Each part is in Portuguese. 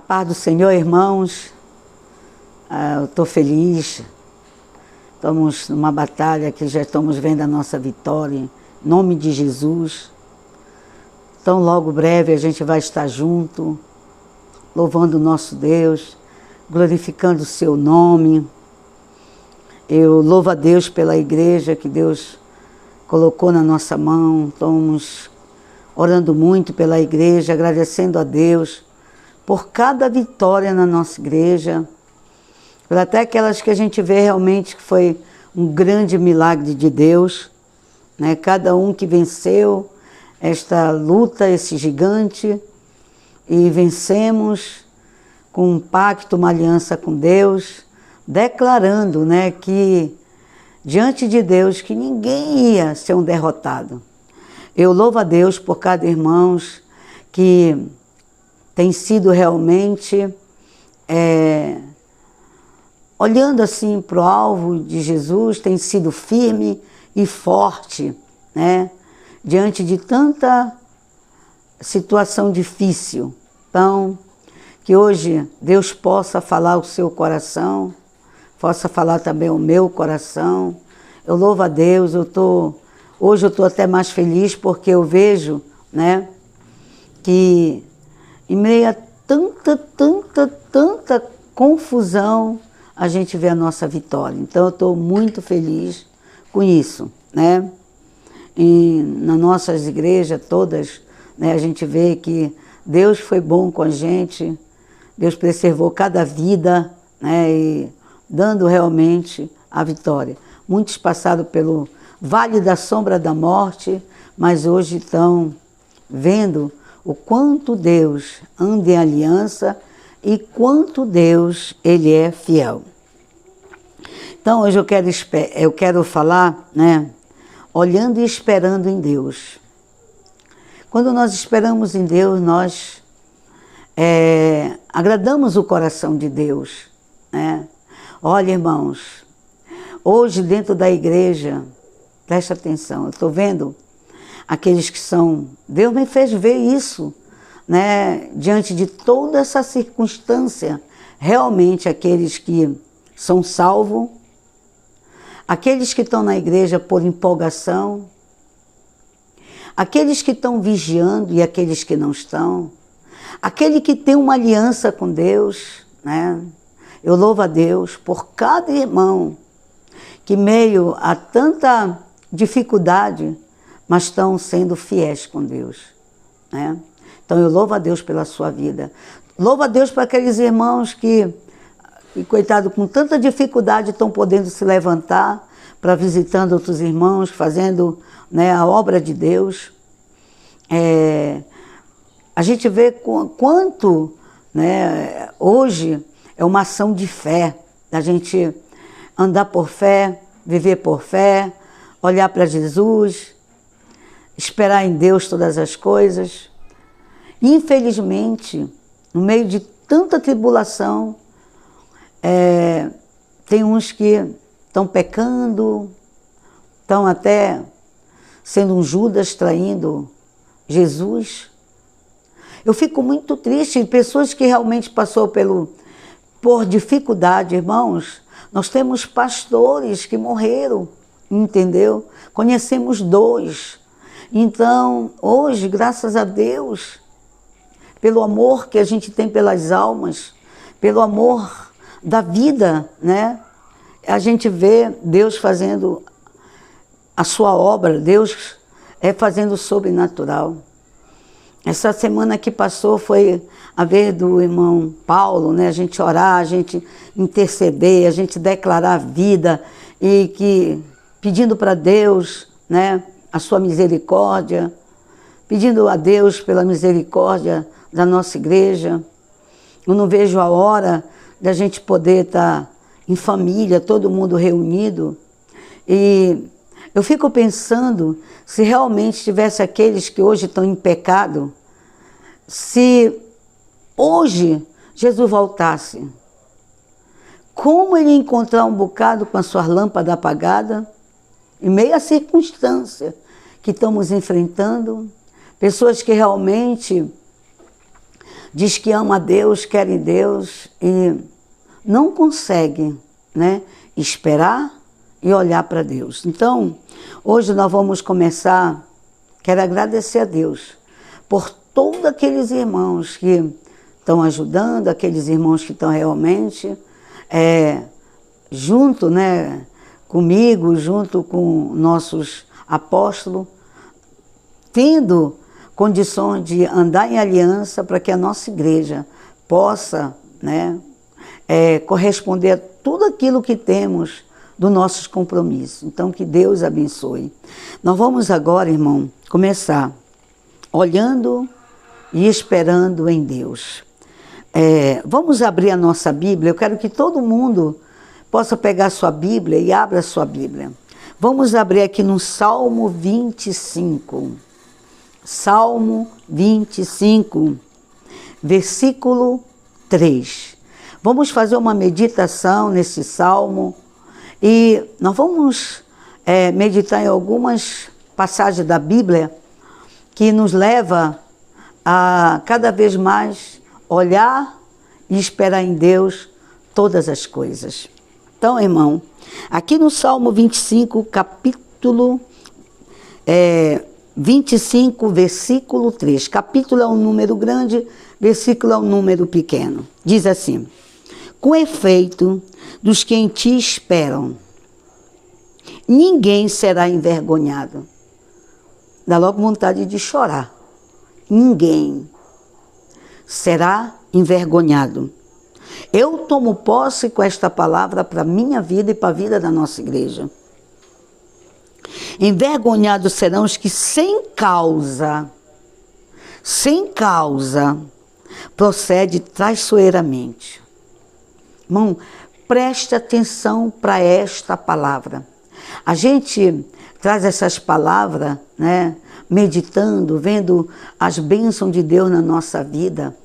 Paz do Senhor, irmãos. Eu estou feliz. Estamos numa batalha que já estamos vendo a nossa vitória. Em nome de Jesus. Então, logo breve, a gente vai estar junto, louvando o nosso Deus, glorificando o seu nome. Eu louvo a Deus pela igreja que Deus colocou na nossa mão. Estamos orando muito pela igreja, agradecendo a Deus por cada vitória na nossa igreja, por até aquelas que a gente vê realmente que foi um grande milagre de Deus, né? Cada um que venceu esta luta, esse gigante, e vencemos com um pacto, uma aliança com Deus, declarando, né, que diante de Deus que ninguém ia ser um derrotado. Eu louvo a Deus por cada irmão que tem sido realmente olhando assim para o alvo de Jesus, tem sido firme e forte, né? Diante de tanta situação difícil. Então, que hoje Deus possa falar o seu coração, possa falar também o meu coração. Eu louvo a Deus, hoje eu estou até mais feliz porque eu vejo, né, que em meio a tanta confusão, a gente vê a nossa vitória. Então eu estou muito feliz com isso, né? E nas nossas igrejas todas, né, a gente vê que Deus foi bom com a gente, Deus preservou cada vida, né, e dando realmente a vitória. Muitos passaram pelo vale da sombra da morte, mas hoje estão vendo o quanto Deus anda em aliança e quanto Deus ele é fiel. Então hoje eu quero falar, né, olhando e esperando em Deus. Quando nós esperamos em Deus, nós agradamos o coração de Deus, né? Olha, irmãos, hoje dentro da igreja, preste atenção, eu estou vendo aqueles que são... Deus me fez ver isso, né? Diante de toda essa circunstância, realmente aqueles que são salvos, aqueles que estão na igreja por empolgação, aqueles que estão vigiando e aqueles que não estão, aquele que tem uma aliança com Deus, né? Eu louvo a Deus por cada irmão que meio a tanta dificuldade, mas estão sendo fiéis com Deus, né? Então eu louvo a Deus pela sua vida. Louvo a Deus para aqueles irmãos que coitado, com tanta dificuldade estão podendo se levantar para visitando outros irmãos, fazendo, né, a obra de Deus. A gente vê quanto, né, hoje é uma ação de fé, da gente andar por fé, viver por fé, olhar para Jesus, esperar em Deus todas as coisas. Infelizmente, no meio de tanta tribulação, tem uns que estão pecando, estão até sendo um Judas traindo Jesus. Eu fico muito triste, pessoas que realmente passou por dificuldade, irmãos. Nós temos pastores que morreram, entendeu? Conhecemos 2. Então, hoje, graças a Deus, pelo amor que a gente tem pelas almas, pelo amor da vida, né? A gente vê Deus fazendo a sua obra, Deus fazendo o sobrenatural. Essa semana que passou foi a vez do irmão Paulo, né? A gente orar, a gente interceder, a gente declarar a vida e pedindo para Deus, né, a sua misericórdia, pedindo a Deus pela misericórdia da nossa igreja. Eu não vejo a hora da gente poder estar em família, todo mundo reunido. E eu fico pensando, se realmente tivesse aqueles que hoje estão em pecado, se hoje Jesus voltasse, como ele ia encontrar um bocado com a sua lâmpada apagada, em meio à circunstância que estamos enfrentando, pessoas que realmente diz que ama a Deus, quer em Deus e não consegue, né, esperar e olhar para Deus. Então, hoje nós vamos começar, quero agradecer a Deus por todos aqueles irmãos que estão ajudando, aqueles irmãos que estão realmente junto, né, comigo, junto com nossos apóstolos, tendo condições de andar em aliança para que a nossa igreja possa, né, corresponder a tudo aquilo que temos dos nossos compromissos. Então, que Deus abençoe. Nós vamos agora, irmão, começar olhando e esperando em Deus. Vamos abrir a nossa Bíblia. Eu quero que todo mundo possa pegar a sua Bíblia e abra a sua Bíblia. Vamos abrir aqui no Salmo 25. Salmo 25, versículo 3. Vamos fazer uma meditação nesse salmo e nós vamos meditar em algumas passagens da Bíblia que nos leva a cada vez mais olhar e esperar em Deus todas as coisas. Então, irmão, aqui no Salmo 25, capítulo 25, versículo 3. Capítulo é um número grande, versículo é um número pequeno. Diz assim: com efeito dos que em ti esperam, ninguém será envergonhado. Dá logo vontade de chorar. Ninguém será envergonhado. Eu tomo posse com esta palavra para a minha vida e para a vida da nossa igreja. Envergonhados serão os que sem causa, procede traiçoeiramente. Irmão, preste atenção para esta palavra. A gente traz essas palavras, né, meditando, vendo as bênçãos de Deus na nossa vida.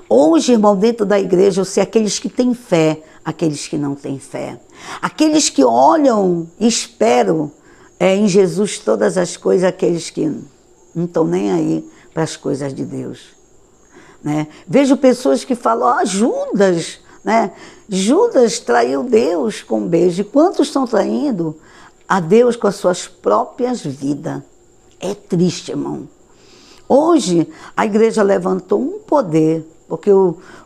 Hoje, irmão, dentro da igreja, eu sei aqueles que têm fé, aqueles que não têm fé. Aqueles que olham e esperam em Jesus todas as coisas, aqueles que não estão nem aí para as coisas de Deus. Né? Vejo pessoas que falam, Judas, né? Judas traiu Deus com um beijo. E quantos estão traindo a Deus com as suas próprias vidas? É triste, irmão. Hoje, a igreja levantou um poder, porque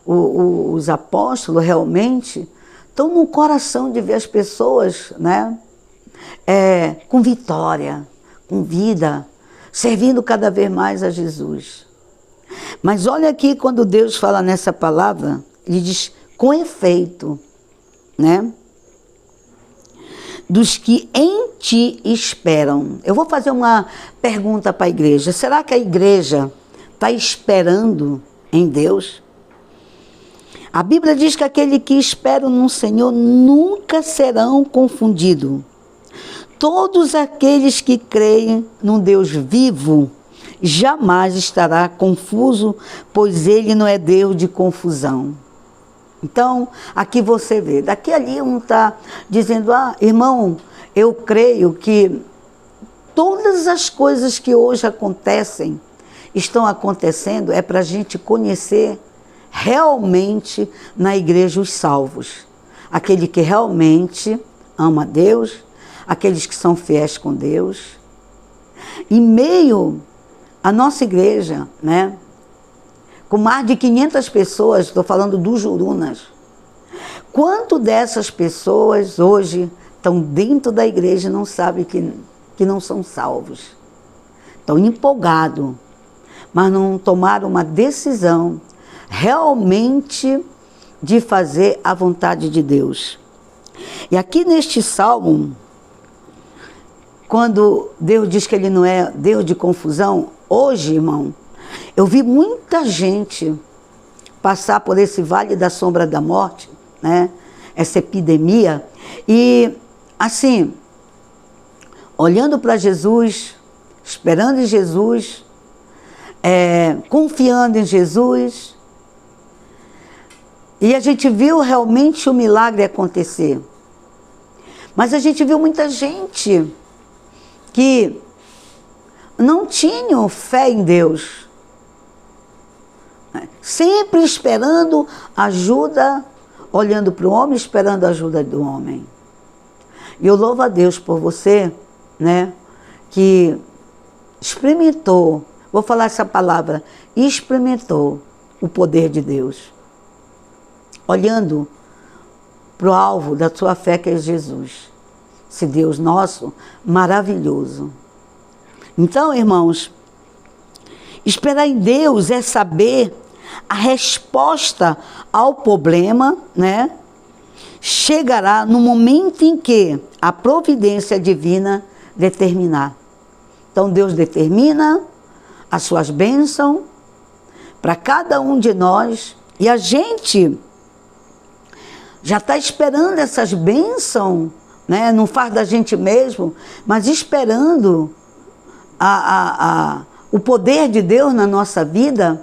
os apóstolos realmente estão no coração de ver as pessoas, né, com vitória, com vida, servindo cada vez mais a Jesus. Mas olha aqui, quando Deus fala nessa palavra, ele diz, com efeito, né, dos que em ti esperam. Eu vou fazer uma pergunta para a igreja. Será que a igreja está esperando em Deus? A Bíblia diz que aquele que espera no Senhor nunca serão confundidos. Todos aqueles que creem num Deus vivo jamais estará confuso, pois ele não é Deus de confusão. Então, aqui você vê, daqui ali um está dizendo, irmão, eu creio que todas as coisas que hoje acontecem, estão acontecendo, é para a gente conhecer realmente na igreja os salvos. Aquele que realmente ama a Deus, aqueles que são fiéis com Deus. Em meio à nossa igreja, né? Com mais de 500 pessoas, estou falando dos Jurunas. Quanto dessas pessoas hoje estão dentro da igreja e não sabem que não são salvos? Estão empolgados, mas não tomaram uma decisão realmente de fazer a vontade de Deus. E aqui neste salmo, quando Deus diz que ele não é Deus de confusão, hoje, irmão, eu vi muita gente passar por esse vale da sombra da morte, né? Essa epidemia, e assim, olhando para Jesus, esperando em Jesus, confiando em Jesus, e a gente viu realmente o milagre acontecer. Mas a gente viu muita gente que não tinha fé em Deus. Sempre esperando ajuda, olhando para o homem, esperando a ajuda do homem. E eu louvo a Deus por você, né, que experimentou, vou falar essa palavra, experimentou o poder de Deus. Olhando para o alvo da sua fé, que é Jesus. Esse Deus nosso, maravilhoso. Então, irmãos, esperar em Deus é saber a resposta ao problema, né? Chegará no momento em que a providência divina determinar. Então Deus determina as suas bênçãos para cada um de nós e a gente já está esperando essas bênçãos, né? Não faz da gente mesmo, mas esperando o poder de Deus na nossa vida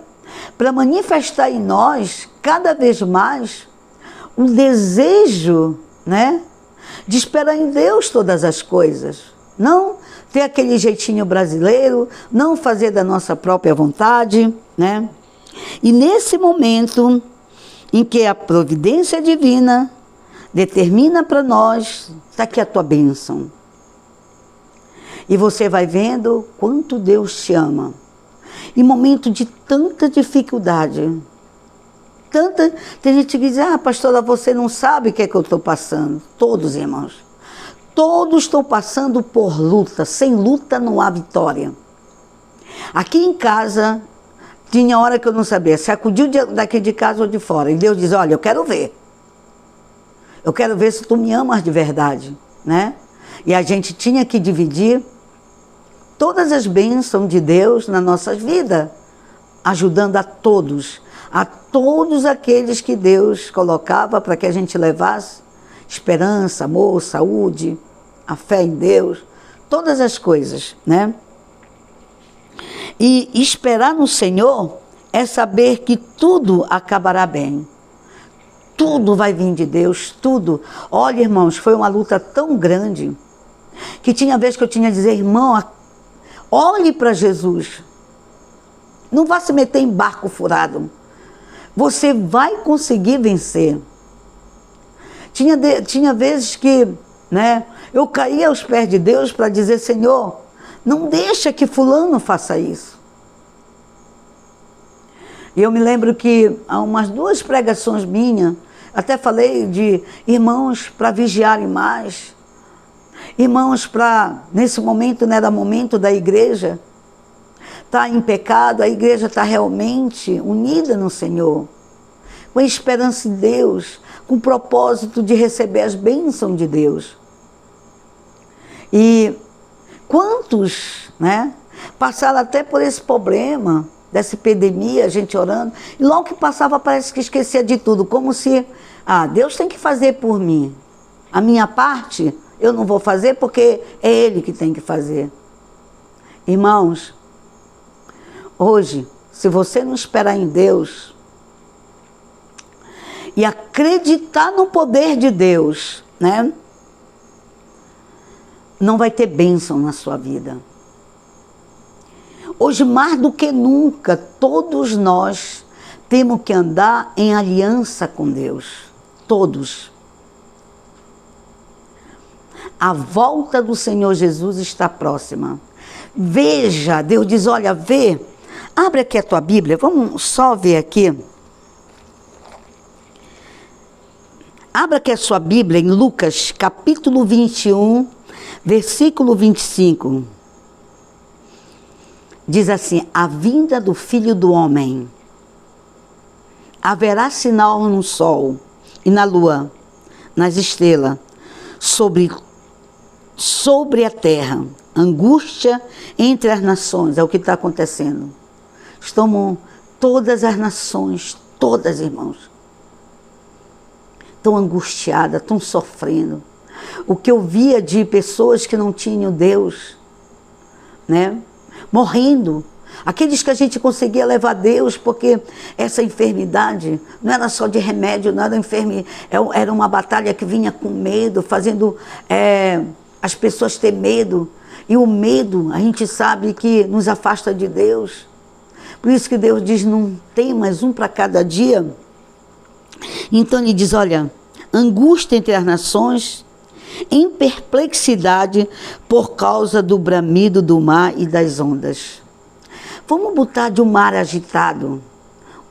para manifestar em nós cada vez mais um desejo, né, de esperar em Deus todas as coisas. Não ter aquele jeitinho brasileiro, não fazer da nossa própria vontade, né? E nesse momento em que a providência divina determina para nós, está aqui a tua bênção. E você vai vendo quanto Deus te ama. Em momento de tanta dificuldade, tem gente que diz, pastora, você não sabe o que é que eu estou passando. Todos, irmãos, todos estão passando por luta. Sem luta não há vitória. Aqui em casa, tinha hora que eu não sabia se acudiu daqui de casa ou de fora. E Deus diz, olha, eu quero ver. Eu quero ver se tu me amas de verdade, né? E a gente tinha que dividir todas as bênçãos de Deus na nossa vida, ajudando a todos aqueles que Deus colocava para que a gente levasse esperança, amor, saúde, a fé em Deus, todas as coisas, né? E esperar no Senhor é saber que tudo acabará bem. Tudo vai vir de Deus, tudo. Olha, irmãos, foi uma luta tão grande que tinha vez que eu tinha que dizer, irmão, olhe para Jesus. Não vá se meter em barco furado. Você vai conseguir vencer. Tinha vezes que, né, eu caía aos pés de Deus para dizer, Senhor, não deixa que fulano faça isso. E eu me lembro que há umas 2 pregações minhas, até falei de irmãos para vigiarem mais, irmãos para, nesse momento, não era momento da igreja, está em pecado, a igreja está realmente unida no Senhor, com esperança em Deus, com o propósito de receber as bênçãos de Deus. E quantos, né, passaram até por esse problema, dessa epidemia, a gente orando, e logo que passava parece que esquecia de tudo, como se, Deus tem que fazer por mim, a minha parte eu não vou fazer porque é Ele que tem que fazer. Irmãos, hoje, se você não esperar em Deus e acreditar no poder de Deus, né, não vai ter bênção na sua vida. Hoje, mais do que nunca, todos nós temos que andar em aliança com Deus. Todos. A volta do Senhor Jesus está próxima. Veja, Deus diz, olha, vê. Abre aqui a tua Bíblia, vamos só ver aqui. Abra aqui a sua Bíblia em Lucas, capítulo 21, versículo 25. Diz assim, a vinda do Filho do Homem. Haverá sinal no sol e na lua, nas estrelas, sobre a terra. Angústia entre as nações, é o que está acontecendo. Estão todas as nações, todas, irmãos, estão angustiadas, estão sofrendo. O que eu via de pessoas que não tinham Deus, né, morrendo. Aqueles que a gente conseguia levar a Deus, porque essa enfermidade não era só de remédio, não era era uma batalha que vinha com medo, fazendo as pessoas ter medo. E o medo, a gente sabe que nos afasta de Deus. Por isso que Deus diz, não tem mais um para cada dia. Então ele diz, olha, angústia entre as nações, em perplexidade por causa do bramido do mar e das ondas. Vamos botar de um mar agitado.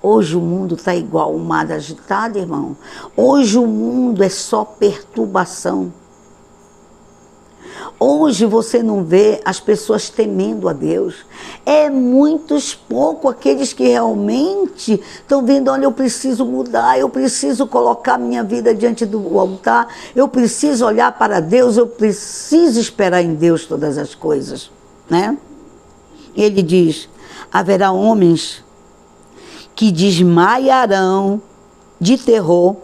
Hoje o mundo está igual um mar agitado, irmão. Hoje o mundo é só perturbação. Hoje você não vê as pessoas temendo a Deus. É muitos poucos aqueles que realmente estão vendo, olha, eu preciso mudar, eu preciso colocar minha vida diante do altar, eu preciso olhar para Deus, eu preciso esperar em Deus todas as coisas, né? Ele diz, haverá homens que desmaiarão de terror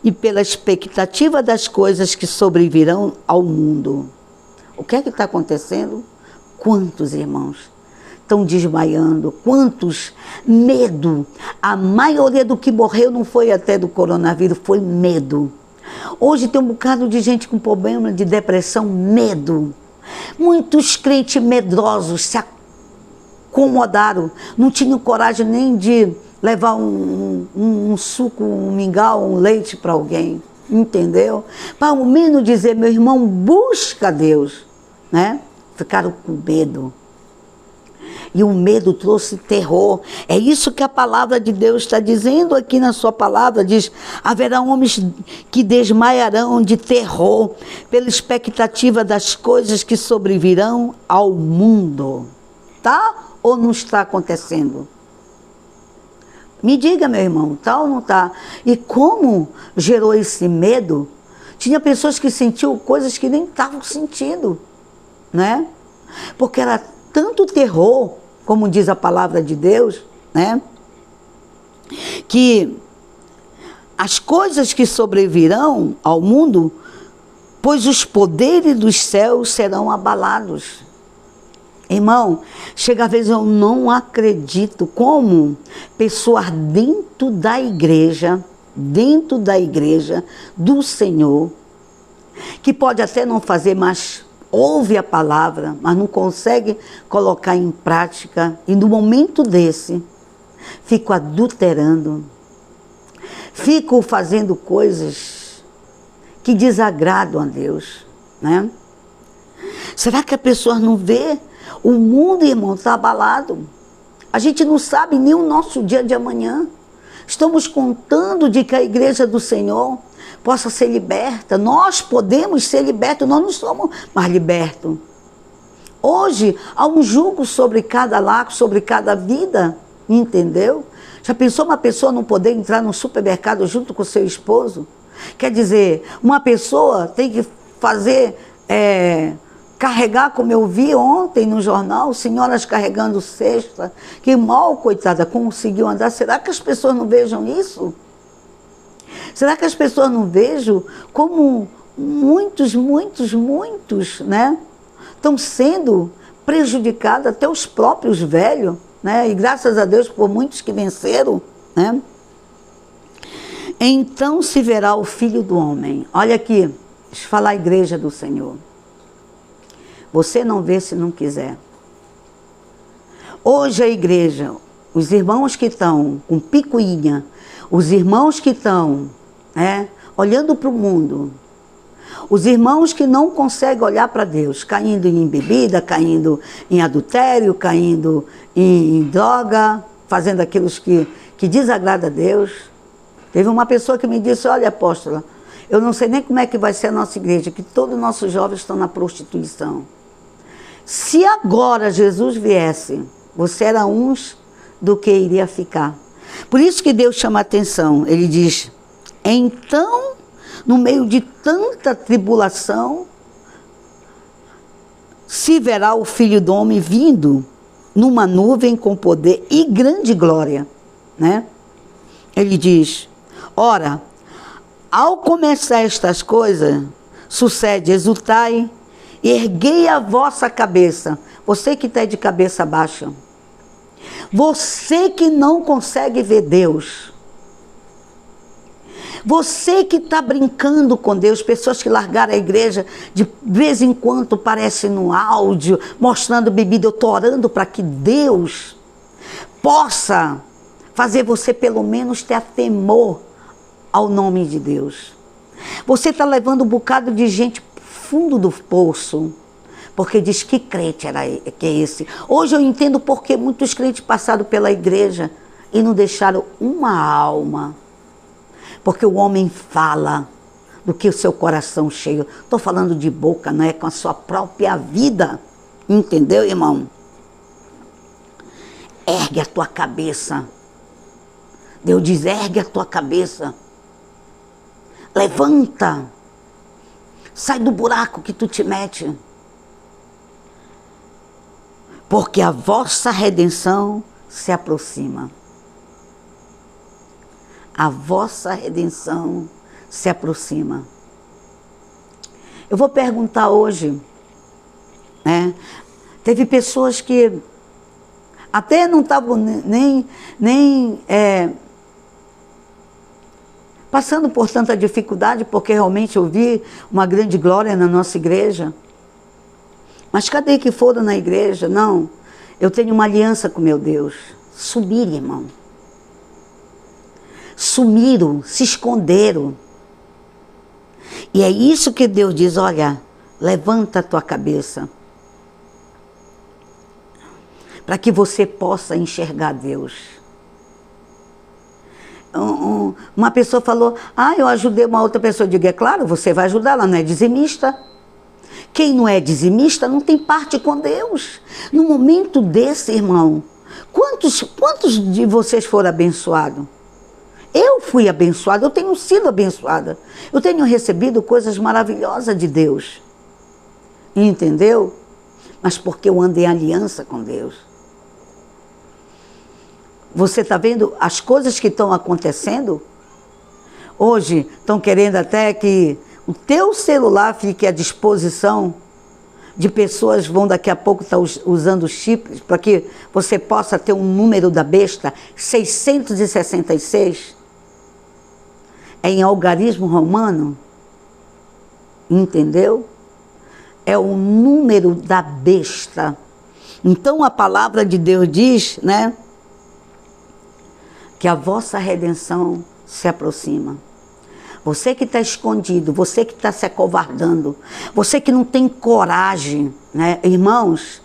e pela expectativa das coisas que sobrevirão ao mundo. O que é que está acontecendo? Quantos irmãos estão desmaiando? Quantos? Medo. A maioria do que morreu não foi até do coronavírus, foi medo. Hoje tem um bocado de gente com problema de depressão, medo. Muitos crentes medrosos se acomodaram, não tinham coragem nem de levar um suco, um mingau, um leite para alguém. Entendeu? Para ao menos dizer, meu irmão, busca Deus, né? Ficaram com medo. E o medo trouxe terror. É isso que a palavra de Deus está dizendo aqui na sua palavra. Diz, haverá homens que desmaiarão de terror pela expectativa das coisas que sobrevirão ao mundo. Tá ou não está acontecendo? Me diga, meu irmão, tá ou não tá? E como gerou esse medo? Tinha pessoas que sentiam coisas que nem estavam sentindo, né? Porque era tanto terror, como diz a palavra de Deus, né? Que as coisas que sobrevirão ao mundo, pois os poderes dos céus serão abalados. Irmão, chega a vez eu não acredito como pessoas dentro da igreja do Senhor, que pode até não fazer, mas ouve a palavra, mas não consegue colocar em prática, e no momento desse, fico adulterando, fico fazendo coisas que desagradam a Deus, né? Será que a pessoa não vê? O mundo, irmão, está abalado. A gente não sabe nem o nosso dia de amanhã. Estamos contando de que a igreja do Senhor possa ser liberta. Nós podemos ser libertos, nós não somos mais libertos. Hoje, há um jugo sobre cada lar, sobre cada vida, entendeu? Já pensou uma pessoa não poder entrar no supermercado junto com seu esposo? Quer dizer, uma pessoa tem que fazer... carregar, como eu vi ontem no jornal, senhoras carregando cesta, que mal, coitada, conseguiu andar. Será que as pessoas não vejam isso? Será que as pessoas não vejam como muitos, né, estão sendo prejudicados, até os próprios velhos, né, e graças a Deus por muitos que venceram, né? Então se verá o Filho do Homem. Olha aqui, deixa eu falar a igreja do Senhor. Você não vê se não quiser. Hoje a igreja, os irmãos que estão com picuinha, os irmãos que estão, né, olhando para o mundo, os irmãos que não conseguem olhar para Deus, caindo em bebida, caindo em adultério, caindo em droga, fazendo aquilo que desagrada a Deus. Teve uma pessoa que me disse, olha, apóstola, eu não sei nem como é que vai ser a nossa igreja, que todos os nossos jovens estão na prostituição. Se agora Jesus viesse, você era uns do que iria ficar. Por isso que Deus chama a atenção. Ele diz, então, no meio de tanta tribulação, se verá o Filho do Homem vindo numa nuvem com poder e grande glória, né? Ele diz, ora, ao começar estas coisas, sucede, exultai, erguei a vossa cabeça. Você que está de cabeça baixa. Você que não consegue ver Deus. Você que está brincando com Deus. Pessoas que largaram a igreja, de vez em quando aparece no áudio, mostrando bebida. Eu estou orando para que Deus possa fazer você pelo menos ter temor ao nome de Deus. Você está levando um bocado de gente fundo do poço, porque diz que crente que é esse. Hoje eu entendo porque muitos crentes passaram pela igreja e não deixaram uma alma. Porque o homem fala do que o seu coração cheio. Estou falando de boca, não é com a sua própria vida. Entendeu, irmão? Ergue a tua cabeça. Deus diz, ergue a tua cabeça. Levanta. Sai do buraco que tu te mete. Porque a vossa redenção se aproxima. A vossa redenção se aproxima. Eu vou perguntar hoje, né? Teve pessoas que até não estavam nem passando por tanta dificuldade, porque realmente eu vi uma grande glória na nossa igreja. Mas cadê que foram na igreja? Não, eu tenho uma aliança com meu Deus. Subiram, irmão. Sumiram, se esconderam. E é isso que Deus diz, olha, levanta a tua cabeça. Para que você possa enxergar Deus. Uma pessoa falou, eu ajudei uma outra pessoa. Eu digo, é claro, você vai ajudar, ela não é dizimista. Quem não é dizimista não tem parte com Deus. No momento desse, irmão, quantos de vocês foram abençoados? Eu fui abençoada, eu tenho sido abençoada. Eu tenho recebido coisas maravilhosas de Deus. Entendeu? Mas porque eu ando em aliança com Deus. Você está vendo as coisas que estão acontecendo? Hoje estão querendo até que o teu celular fique à disposição de pessoas, vão daqui a pouco estar usando chips para que você possa ter um número da besta, 666. É em algarismo romano, entendeu? É o número da besta. Então a palavra de Deus diz, né, que a vossa redenção se aproxima. Você que está escondido, você que está se acovardando, você que não tem coragem, né? Irmãos,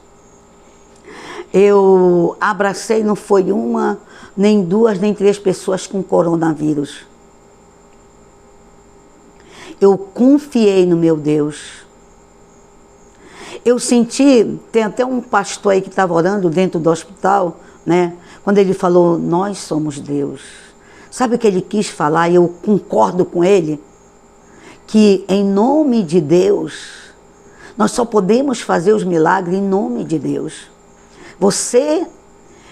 eu abracei, não foi uma, nem duas, nem três pessoas com coronavírus. Eu confiei no meu Deus. Eu senti, tem até um pastor aí que estava orando dentro do hospital, né? Quando ele falou, nós somos Deus. Sabe o que ele quis falar? E eu concordo com ele. Que em nome de Deus, nós só podemos fazer os milagres em nome de Deus. Você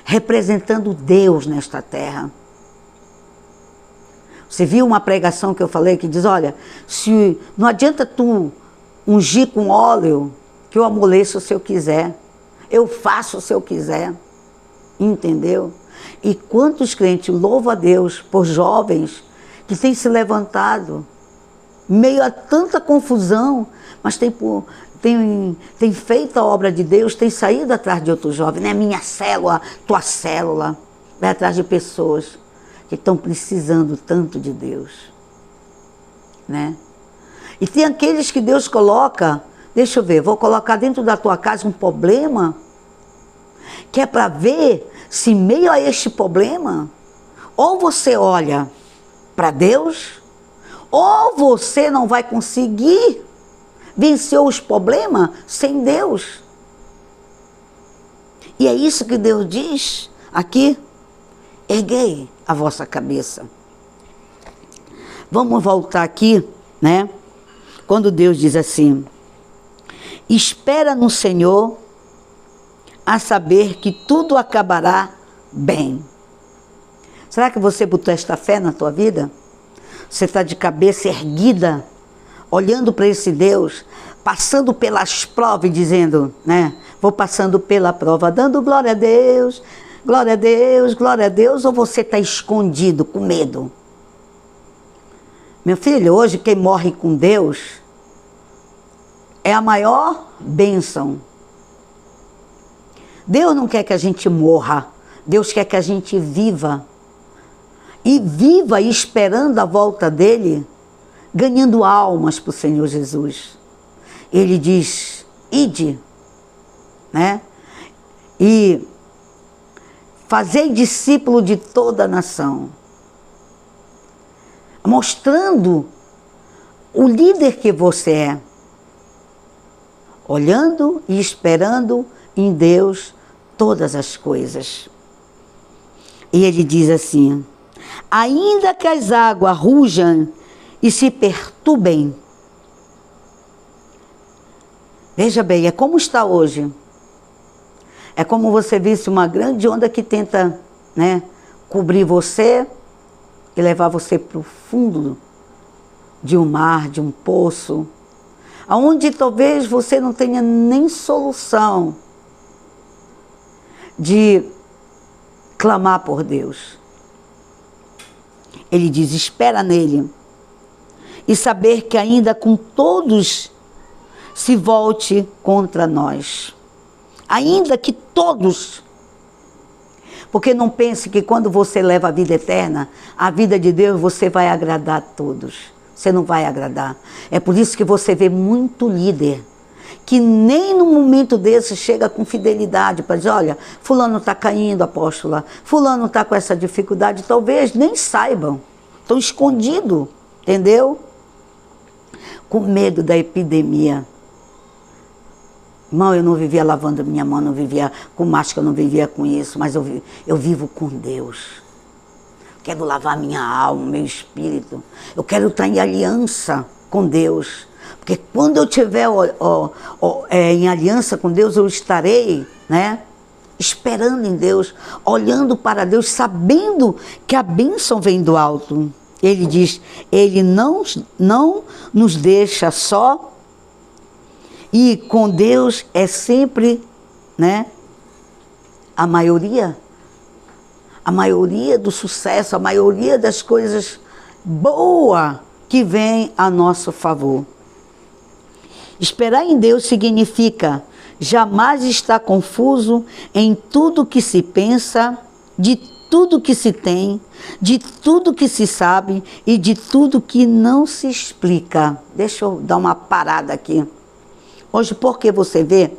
representando Deus nesta terra. Você viu uma pregação que eu falei que diz, olha, se não adianta tu ungir com óleo, que eu amoleço se eu quiser. Eu faço se eu quiser. Entendeu? E quantos crentes louvam a Deus por jovens que têm se levantado, meio a tanta confusão, mas tem feito a obra de Deus, tem saído atrás de outros jovens, né? Minha célula, tua célula, vai atrás de pessoas que estão precisando tanto de Deus, né? E tem aqueles que Deus coloca, deixa eu ver, vou colocar dentro da tua casa um problema, que é para ver se meio a este problema, ou você olha para Deus, ou você não vai conseguir vencer os problemas sem Deus. E é isso que Deus diz aqui, erguei a vossa cabeça. Vamos voltar aqui, né? Quando Deus diz assim, espera no Senhor, a saber que tudo acabará bem. Será que você botou esta fé na tua vida? Você está de cabeça erguida, olhando para esse Deus, passando pelas provas e dizendo, né? Vou passando pela prova, dando glória a Deus, glória a Deus, glória a Deus, ou você está escondido, com medo? Meu filho, hoje quem morre com Deus é a maior bênção. Deus não quer que a gente morra. Deus quer que a gente viva. E viva esperando a volta dele, ganhando almas para o Senhor Jesus. Ele diz, ide, né? E fazei discípulo de toda a nação. Mostrando o líder que você é. Olhando e esperando em Deus todas as coisas. E ele diz assim, ainda que as águas rujam e se perturbem. Veja bem, é como está hoje. É como você visse uma grande onda que tenta, né, cobrir você e levar você para o fundo de um mar, de um poço, aonde talvez você não tenha nem solução de clamar por Deus. Ele diz, espera nele, e saber que ainda com todos se volte contra nós. Ainda que todos. Porque não pense que quando você leva a vida eterna, a vida de Deus, você vai agradar a todos. Você não vai agradar. É por isso que você vê muito líder que nem num momento desse chega com fidelidade para dizer, olha, fulano está caindo, apóstola, fulano está com essa dificuldade, talvez nem saibam, estão escondidos, entendeu? Com medo da epidemia. Irmão, eu não vivia lavando minha mão, não vivia com máscara, não vivia com isso, mas eu vivo com Deus. Quero lavar minha alma, meu espírito. Eu quero estar em aliança com Deus. Porque quando eu estiver em aliança com Deus, eu estarei, né, esperando em Deus, olhando para Deus, sabendo que a bênção vem do alto. Ele diz, ele não nos deixa só, e com Deus é sempre, né, a maioria do sucesso, a maioria das coisas boas que vem a nosso favor. Esperar em Deus significa jamais estar confuso em tudo que se pensa, de tudo que se tem, de tudo que se sabe e de tudo que não se explica. Deixa eu dar uma parada aqui. Hoje, porque você vê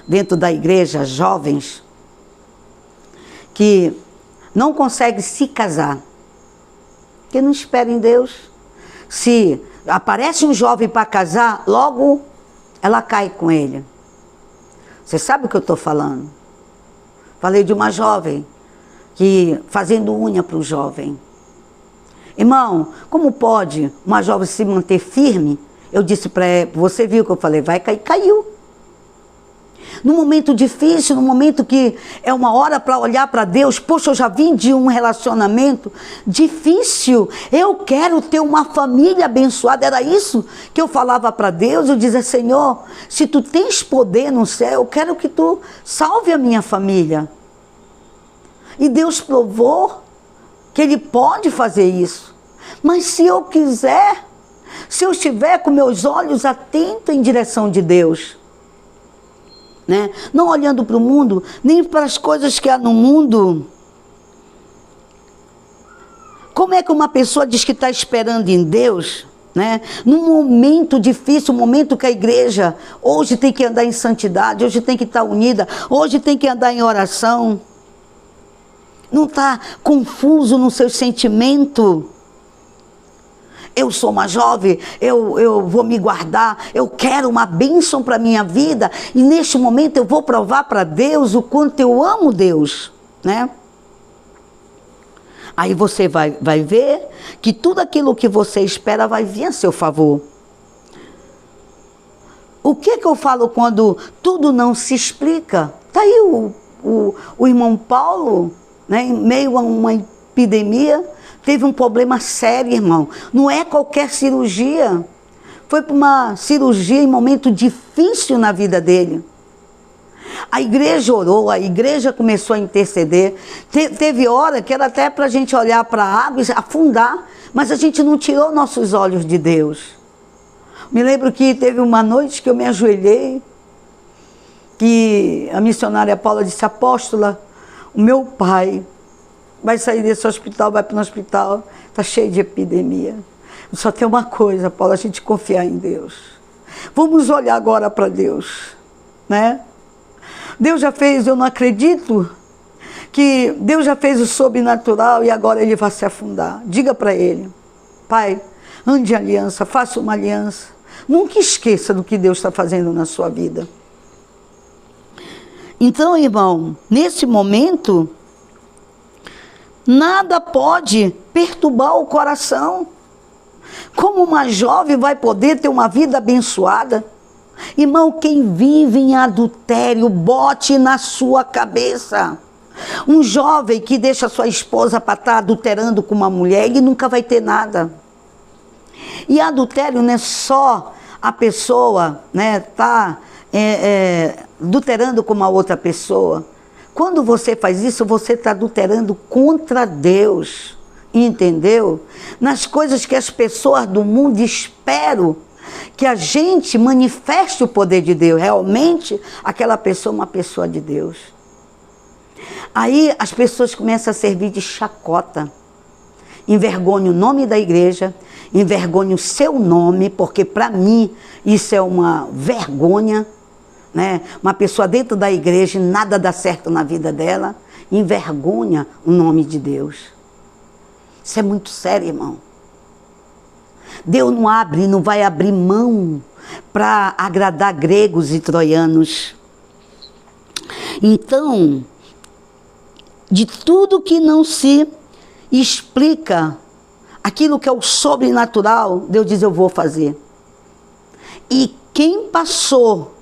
dentro da igreja jovens que não conseguem se casar, que não esperam em Deus. Se aparece um jovem para casar, logo ela cai com ele. Você sabe o que eu estou falando? Falei de uma jovem que fazendo unha para o jovem. Irmão, como pode uma jovem se manter firme? Eu disse para ela, você viu o que eu falei, vai cair, caiu. No momento difícil, no momento que é uma hora para olhar para Deus, poxa, eu já vim de um relacionamento difícil, eu quero ter uma família abençoada, era isso que eu falava para Deus, eu dizia, Senhor, se tu tens poder no céu, eu quero que tu salve a minha família. E Deus provou que Ele pode fazer isso, mas se eu quiser, se eu estiver com meus olhos atentos em direção de Deus, né? Não olhando para o mundo, nem para as coisas que há no mundo. Como é que uma pessoa diz que está esperando em Deus, né? Num momento difícil, um momento que a igreja hoje tem que andar em santidade, hoje tem que estar unida, hoje tem que andar em oração. Não está confuso no seu sentimento. Eu sou uma jovem, eu vou me guardar, eu quero uma bênção para a minha vida, e neste momento eu vou provar para Deus o quanto eu amo Deus, né? Aí você vai ver que tudo aquilo que você espera vai vir a seu favor. O que eu falo quando tudo não se explica? Está aí o irmão Paulo, né, em meio a uma epidemia, teve um problema sério, irmão. Não é qualquer cirurgia. Foi para uma cirurgia em momento difícil na vida dele. A igreja orou, a igreja começou a interceder. Teve hora que era até para a gente olhar para a água e afundar, mas a gente não tirou nossos olhos de Deus. Me lembro que teve uma noite que eu me ajoelhei, que a missionária Paula disse, apóstola, o meu pai vai sair desse hospital, vai para um hospital, está cheio de epidemia. Só tem uma coisa, Paulo, a gente confiar em Deus. Vamos olhar agora para Deus, né? Deus já fez, eu não acredito que Deus já fez o sobrenatural e agora ele vai se afundar. Diga para ele, pai, ande em aliança, faça uma aliança. Nunca esqueça do que Deus está fazendo na sua vida. Então, irmão, nesse momento, nada pode perturbar o coração. Como uma jovem vai poder ter uma vida abençoada? Irmão, quem vive em adultério, bote na sua cabeça. Um jovem que deixa sua esposa para estar adulterando com uma mulher, ele nunca vai ter nada. E adultério não é só a pessoa, né, tá adulterando com uma outra pessoa. Quando você faz isso, você está adulterando contra Deus. Entendeu? Nas coisas que as pessoas do mundo esperam que a gente manifeste o poder de Deus. Realmente, aquela pessoa é uma pessoa de Deus. Aí as pessoas começam a servir de chacota. Envergonha o nome da igreja, envergonha o seu nome, porque para mim isso é uma vergonha, né? Uma pessoa dentro da igreja, nada dá certo na vida dela, envergonha o nome de Deus. Isso é muito sério, irmão. Deus não vai abrir mão para agradar gregos e troianos. Então, de tudo que não se explica, aquilo que é o sobrenatural, Deus diz, eu vou fazer. E quem passou,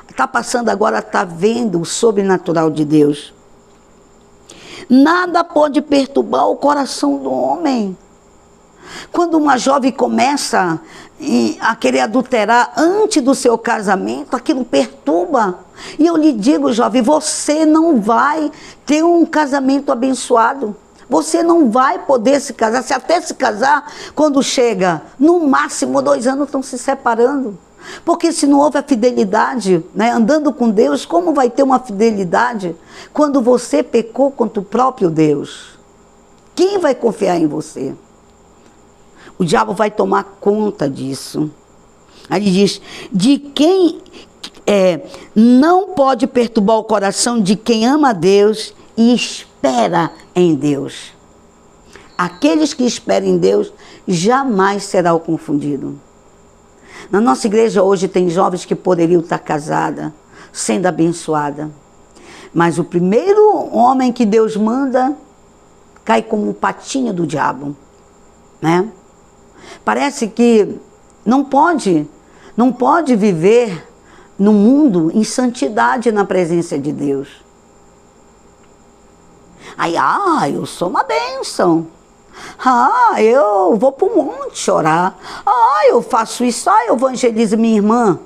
está passando agora, está vendo o sobrenatural de Deus. Nada pode perturbar o coração do homem. Quando uma jovem começa a querer adulterar antes do seu casamento, aquilo perturba. E eu lhe digo, jovem, você não vai ter um casamento abençoado. Você não vai poder se casar. Se até se casar, quando chega, no máximo 2 anos estão se separando. Porque se não houve a fidelidade, né, andando com Deus, como vai ter uma fidelidade quando você pecou contra o próprio Deus? Quem vai confiar em você? O diabo vai tomar conta disso. Aí ele diz, de quem não pode perturbar o coração de quem ama a Deus e espera em Deus. Aqueles que esperam em Deus jamais serão confundidos. Na nossa igreja hoje tem jovens que poderiam estar casadas, sendo abençoada. Mas o primeiro homem que Deus manda cai como um patinho do diabo, né? Parece que não pode viver no mundo em santidade na presença de Deus. Aí, eu sou uma bênção. Eu vou para o monte orar. Eu faço isso. Eu evangelizo minha irmã.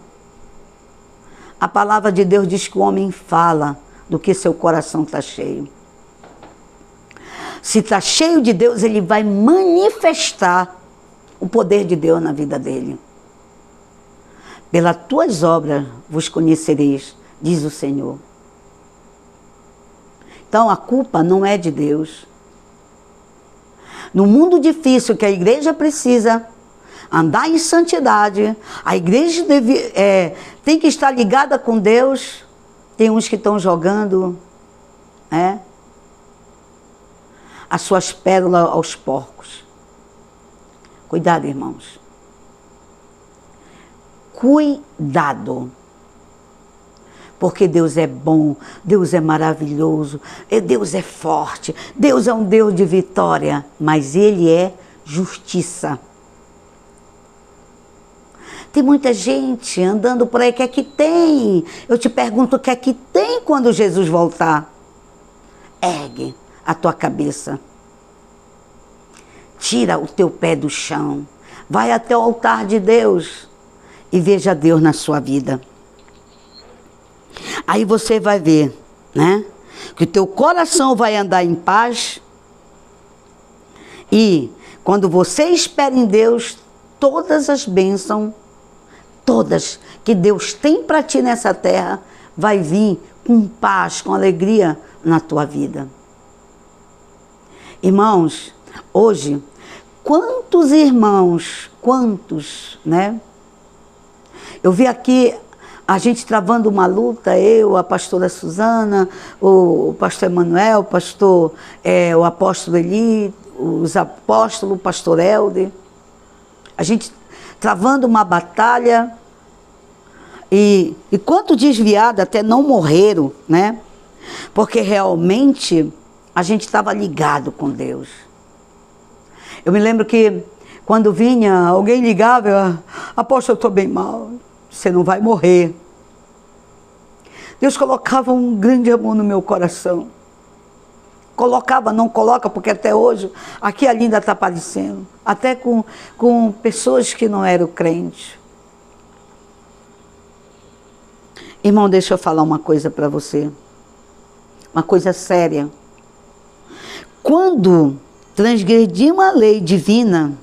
A palavra de Deus diz que o homem fala do que seu coração está cheio. Se está cheio de Deus, ele vai manifestar o poder de Deus na vida dele. Pelas tuas obras vos conhecereis, diz o Senhor. Então a culpa não é de Deus. No mundo difícil que a igreja precisa andar em santidade, a igreja tem que estar ligada com Deus. Tem uns que estão jogando as suas pérolas aos porcos. Cuidado, irmãos. Cuidado. Porque Deus é bom, Deus é maravilhoso, Deus é forte, Deus é um Deus de vitória, mas Ele é justiça. Tem muita gente andando por aí, o que é que tem? Eu te pergunto, o que é que tem quando Jesus voltar? Ergue a tua cabeça. Tira o teu pé do chão. Vai até o altar de Deus e veja Deus na sua vida. Aí você vai ver, né? Que o teu coração vai andar em paz. E quando você espera em Deus, todas as bênçãos, todas que Deus tem para ti nessa terra, vai vir com paz, com alegria na tua vida. Irmãos, hoje, quantos irmãos, né? Eu vi aqui a gente travando uma luta, eu, a pastora Suzana, o pastor Emanuel, o apóstolo Eli, os apóstolos, o pastor Helder. A gente travando uma batalha e quanto desviado até não morreram, né? Porque realmente a gente estava ligado com Deus. Eu me lembro que quando vinha, alguém ligava, eu, apóstolo, eu estou bem mal, você não vai morrer. Deus colocava um grande amor no meu coração. Colocava, não coloca, porque até hoje, aqui ainda está aparecendo. Até com pessoas que não eram crentes. Irmão, deixa eu falar uma coisa para você. Uma coisa séria. Quando transgredimos a lei divina,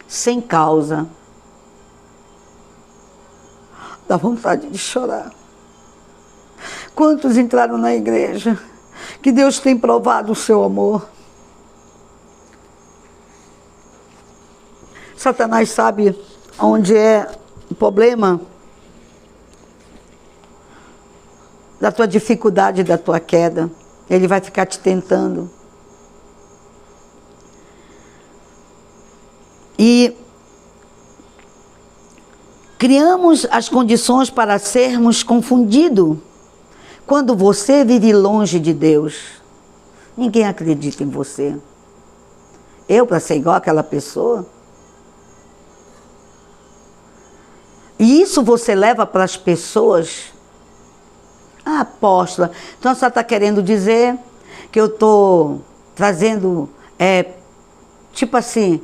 sem causa, dá vontade de chorar. Quantos entraram na igreja que Deus tem provado o seu amor? Satanás sabe onde é o problema da tua dificuldade, da tua queda. Ele vai ficar te tentando. E criamos as condições para sermos confundidos. Quando você vive longe de Deus, ninguém acredita em você. Eu, para ser igual àquela pessoa? E isso você leva para as pessoas. Ah, apóstola, então a senhora está querendo dizer que eu estou trazendo, tipo assim,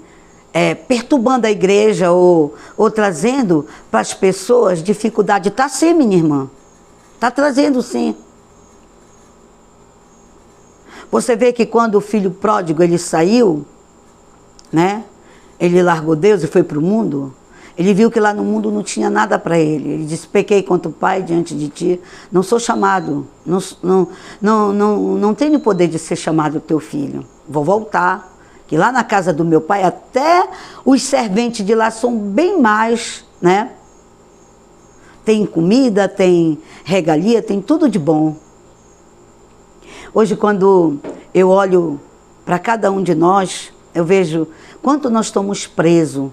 perturbando a igreja ou trazendo para as pessoas dificuldade. Está sim, minha irmã. Está trazendo sim. Você vê que quando o filho pródigo ele saiu, né? Ele largou Deus e foi para o mundo. Ele viu que lá no mundo não tinha nada para ele. Ele disse: pequei contra o Pai diante de ti. Não sou chamado. Não tenho o poder de ser chamado teu filho. Vou voltar. Que lá na casa do meu pai, até os serventes de lá são bem mais, né? Tem comida, tem regalia, tem tudo de bom. Hoje, quando eu olho para cada um de nós, eu vejo quanto nós estamos presos.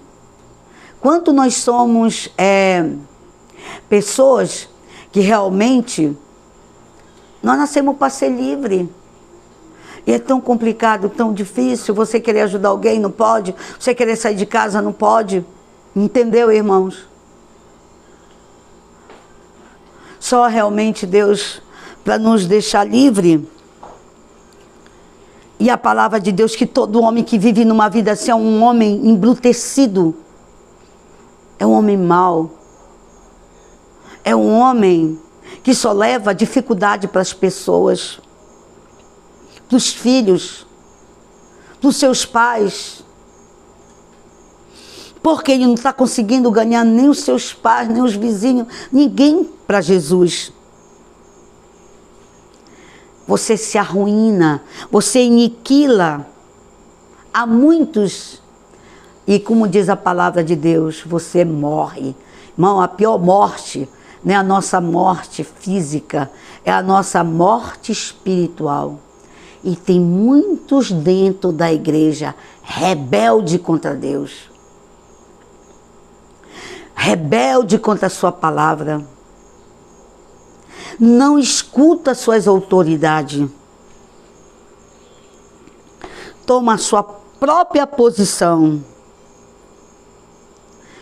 Quanto nós somos pessoas que realmente nós nascemos para ser livre. E é tão complicado, tão difícil. Você querer ajudar alguém, não pode. Você querer sair de casa, não pode. Entendeu, irmãos? Só realmente Deus para nos deixar livre. E a palavra de Deus que todo homem que vive numa vida assim é um homem embrutecido. É um homem mau. É um homem que só leva dificuldade para as pessoas, para os filhos, para os seus pais. Porque ele não está conseguindo ganhar nem os seus pais, nem os vizinhos, ninguém para Jesus. Você se arruína, você aniquila a muitos. E como diz a palavra de Deus, você morre. Irmão, a pior morte não é a nossa morte física, é a nossa morte espiritual. E tem muitos dentro da igreja rebelde contra Deus. Rebelde contra a sua palavra. Não escuta suas autoridades. Toma a sua própria posição.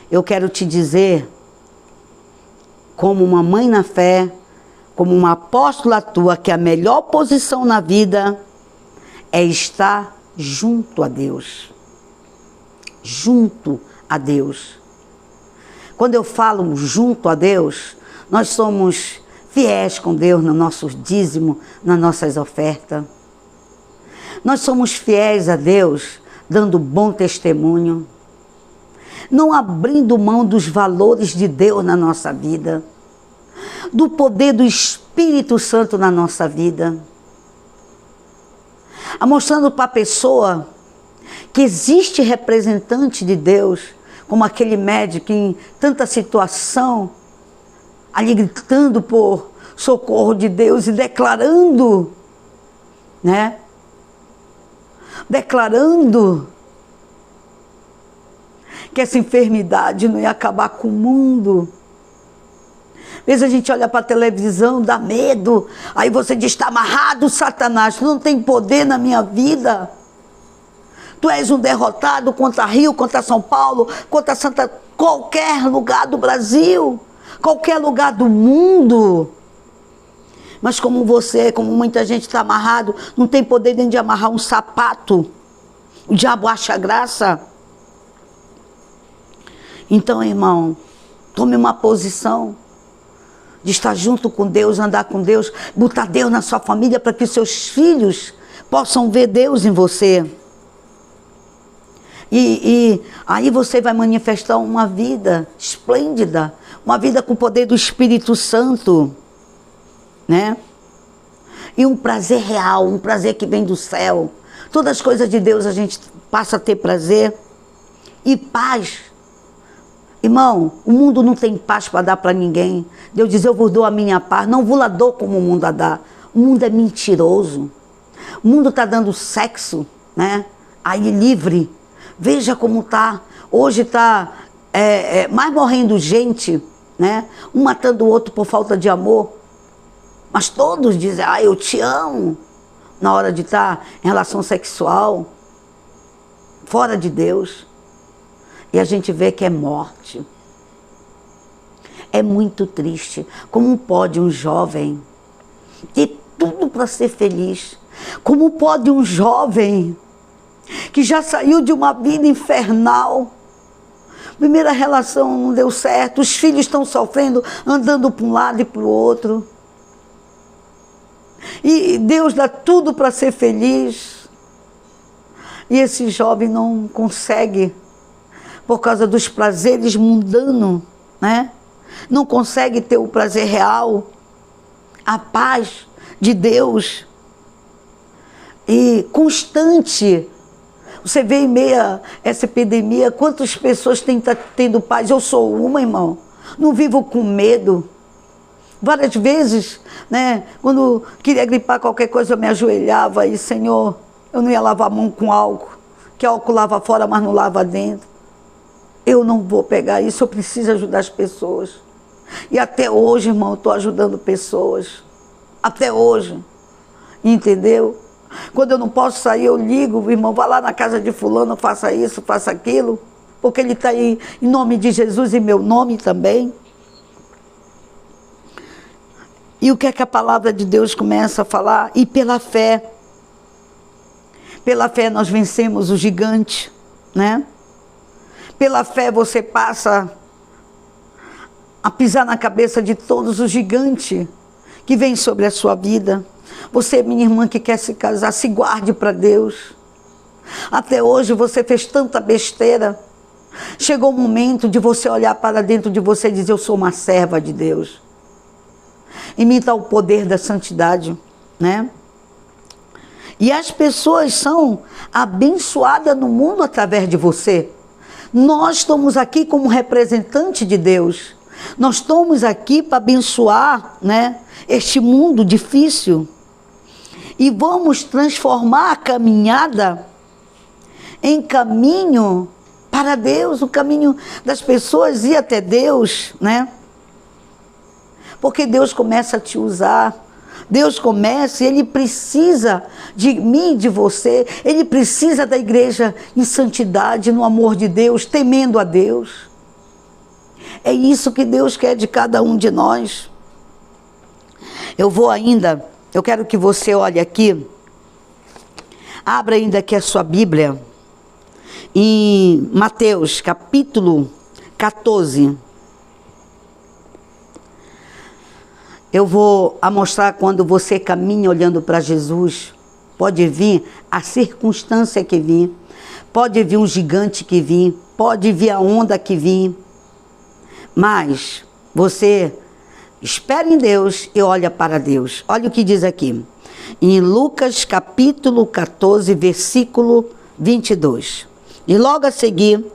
Eu quero te dizer, como uma mãe na fé, como uma apóstola tua, que a melhor posição na vida é estar junto a Deus. Junto a Deus. Quando eu falo junto a Deus, nós somos fiéis com Deus no nosso dízimo, nas nossas ofertas. Nós somos fiéis a Deus, dando bom testemunho. Não abrindo mão dos valores de Deus na nossa vida. Do poder do Espírito Espírito Santo na nossa vida. Mostrando para a pessoa que existe representante de Deus, como aquele médico em tanta situação, ali gritando por socorro de Deus e declarando, né? Declarando que essa enfermidade não ia acabar com o mundo. Às vezes a gente olha para a televisão, dá medo, aí você diz, está amarrado, Satanás, tu não tem poder na minha vida. Tu és um derrotado contra Rio, contra São Paulo, contra qualquer lugar do Brasil, qualquer lugar do mundo. Mas como você, como muita gente está amarrado, não tem poder nem de amarrar um sapato. O diabo acha graça. Então, irmão, tome uma posição de estar junto com Deus, andar com Deus, botar Deus na sua família para que seus filhos possam ver Deus em você. E aí você vai manifestar uma vida esplêndida, uma vida com o poder do Espírito Santo, né? E um prazer real, um prazer que vem do céu. Todas as coisas de Deus a gente passa a ter prazer e paz. Irmão, o mundo não tem paz para dar para ninguém. Deus diz, eu vos dou a minha paz, não vos la dou como o mundo a dá. O mundo é mentiroso. O mundo está dando sexo, né? Aí livre. Veja como está. Hoje está mais morrendo gente, né? Um matando o outro por falta de amor. Mas todos dizem, eu te amo. Na hora de estar em relação sexual. Fora de Deus. E a gente vê que é morte. É muito triste. Como pode um jovem ter tudo para ser feliz? Como pode um jovem que já saiu de uma vida infernal, primeira relação não deu certo, os filhos estão sofrendo, andando para um lado e para o outro, e Deus dá tudo para ser feliz, e esse jovem não consegue, por causa dos prazeres mundanos, né? Não consegue ter o prazer real, a paz de Deus, e constante. Você vê em meio a essa epidemia, quantas pessoas têm tendo paz? Eu sou uma, irmão. Não vivo com medo. Várias vezes, né, quando queria gripar qualquer coisa, eu me ajoelhava e, Senhor, eu não ia lavar a mão com álcool, que álcool lava fora, mas não lava dentro. Eu não vou pegar isso, eu preciso ajudar as pessoas. E até hoje, irmão, eu estou ajudando pessoas. Até hoje. Entendeu? Quando eu não posso sair, eu ligo, irmão, vá lá na casa de fulano, faça isso, faça aquilo, porque ele está aí em nome de Jesus e meu nome também. E o que é que a palavra de Deus começa a falar? E pela fé nós vencemos o gigante, né? Pela fé você passa a pisar na cabeça de todos os gigantes que vêm sobre a sua vida. Você, minha irmã, que quer se casar, se guarde para Deus. Até hoje você fez tanta besteira. Chegou o momento de você olhar para dentro de você e dizer, eu sou uma serva de Deus. Em mim está o poder da santidade, né? E as pessoas são abençoadas no mundo através de você. Nós estamos aqui como representante de Deus. Nós estamos aqui para abençoar, né, este mundo difícil. E vamos transformar a caminhada em caminho para Deus, o caminho das pessoas ir até Deus, né? Porque Deus começa a te usar, Deus começa e Ele precisa de mim, de você, Ele precisa da igreja em santidade, no amor de Deus, temendo a Deus. É isso que Deus quer de cada um de nós. Eu quero que você olhe aqui, abra ainda aqui a sua Bíblia, em Mateus capítulo 14. Eu vou mostrar quando você caminha olhando para Jesus, pode vir a circunstância que vir, pode vir um gigante que vir, pode vir a onda que vir, mas você Espere em Deus e olha para Deus. Olha o que diz aqui. Em Lucas capítulo 14, versículo 22. E logo a seguir,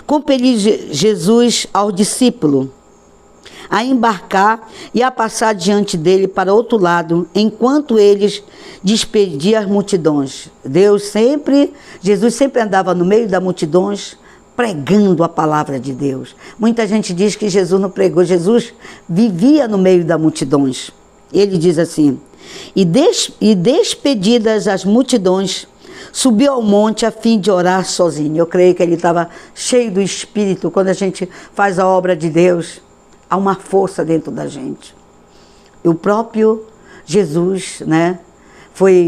compeliu Jesus ao discípulo a embarcar e a passar diante dele para outro lado, enquanto eles despediam as multidões. Jesus sempre andava no meio das multidões, pregando a palavra de Deus. Muita gente diz que Jesus não pregou, Jesus vivia no meio das multidões. Ele diz assim, e despedidas as multidões, subiu ao monte a fim de orar sozinho. Eu creio que ele estava cheio do Espírito. Quando a gente faz a obra de Deus, há uma força dentro da gente. E o próprio Jesus, né,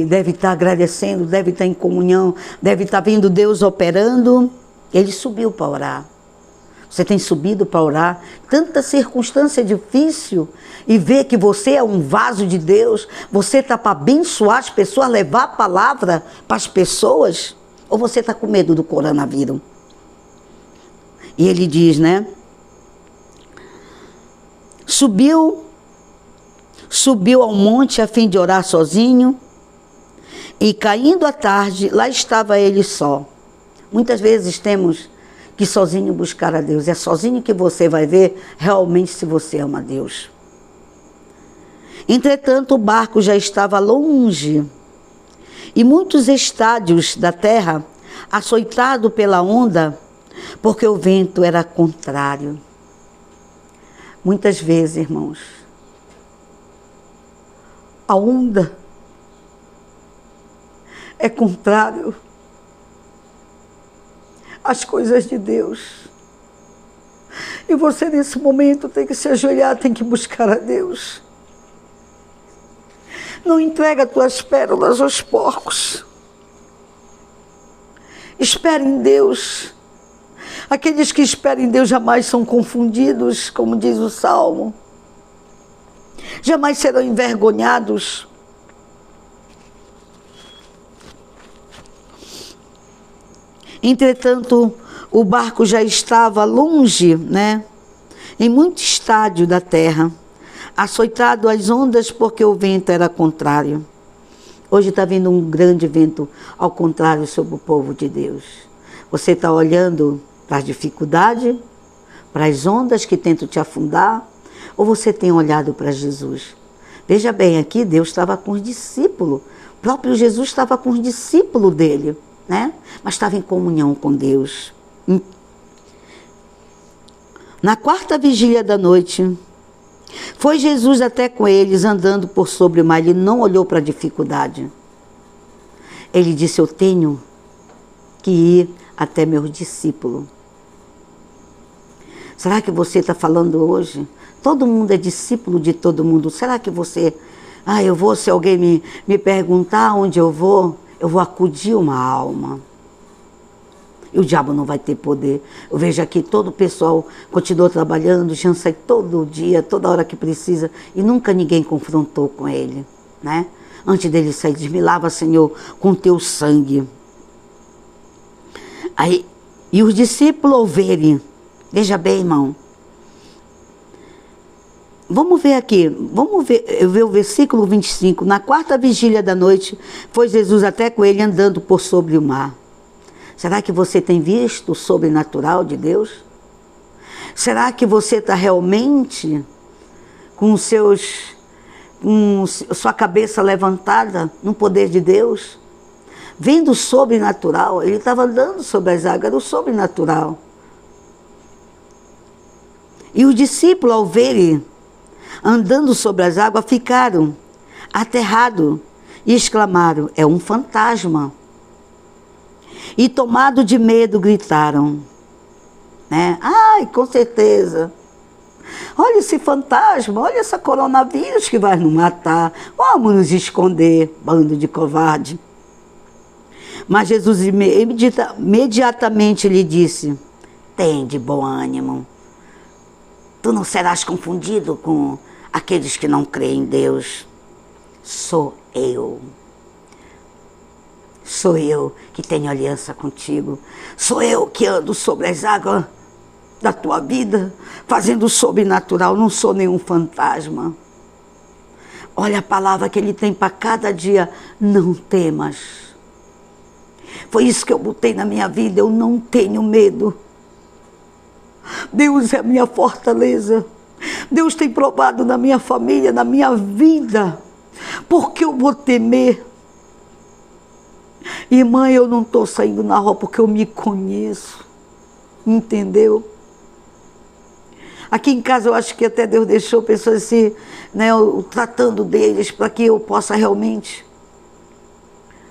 deve estar agradecendo, deve estar em comunhão, deve estar vendo Deus operando. Ele subiu para orar. Você tem subido para orar? Tanta circunstância difícil e ver que você é um vaso de Deus, você está para abençoar as pessoas, levar a palavra para as pessoas? Ou você está com medo do coronavírus? E ele diz, né? Subiu ao monte a fim de orar sozinho, e caindo a tarde, lá estava ele só. Muitas vezes temos que sozinho buscar a Deus. É sozinho que você vai ver realmente se você ama a Deus. Entretanto, o barco já estava longe, e muitos estádios da terra, açoitado pela onda, porque o vento era contrário. Muitas vezes, irmãos, a onda é contrário às coisas de Deus. E você nesse momento tem que se ajoelhar, tem que buscar a Deus. Não entrega as tuas pérolas aos porcos. Espere em Deus. Aqueles que esperam em Deus jamais são confundidos, como diz o Salmo. Jamais serão envergonhados. Entretanto, o barco já estava longe, né? Em muito estádio da terra, açoitado às ondas porque o vento era contrário. Hoje está vindo um grande vento ao contrário sobre o povo de Deus. Você está olhando para as dificuldades, para as ondas que tentam te afundar, ou você tem olhado para Jesus? Veja bem, aqui Deus estava com os discípulos, o próprio Jesus estava com os discípulos dele, né? Mas estava em comunhão com Deus. Na quarta vigília da noite, foi Jesus até com eles, andando por sobre o mar. Ele não olhou para a dificuldade. Ele disse, eu tenho que ir até meus discípulos. Será que você está falando hoje? Todo mundo é discípulo de todo mundo. Será que você... eu vou, se alguém me perguntar onde eu vou acudir uma alma. E o diabo não vai ter poder. Eu vejo aqui todo o pessoal continua trabalhando, Jean sai todo dia, toda hora que precisa, e nunca ninguém confrontou com ele, né? Antes dele sair, diz, me lava, Senhor, com teu sangue. Aí, e os discípulos ouvirem, veja bem, irmão, vamos ver aqui, ver o versículo 25. Na quarta vigília da noite, foi Jesus até com ele andando por sobre o mar. Será que você tem visto o sobrenatural de Deus? Será que você está realmente com sua cabeça levantada no poder de Deus? Vendo o sobrenatural, ele estava andando sobre as águas, era o sobrenatural. E os discípulos, ao verem andando sobre as águas, ficaram aterrados e exclamaram, é um fantasma. E tomado de medo, gritaram, né? Ai, com certeza. Olha esse fantasma, olha essa coronavírus que vai nos matar. Vamos nos esconder, bando de covarde. Mas Jesus imediatamente lhe disse, tem de bom ânimo. Tu não serás confundido com aqueles que não creem em Deus. Sou eu. Sou eu que tenho aliança contigo. Sou eu que ando sobre as águas. da tua vida, fazendo o sobrenatural. Não sou nenhum fantasma. Olha a palavra que Ele tem para cada dia. Não temas. Foi isso que eu botei na minha vida. Eu não tenho medo. Deus é a minha fortaleza. Deus tem provado na minha família, na minha vida. Por que eu vou temer? Irmã, eu não estou saindo na rua porque eu me conheço. Entendeu? Aqui em casa eu acho que até Deus deixou pessoas assim, né, tratando deles para que eu possa realmente.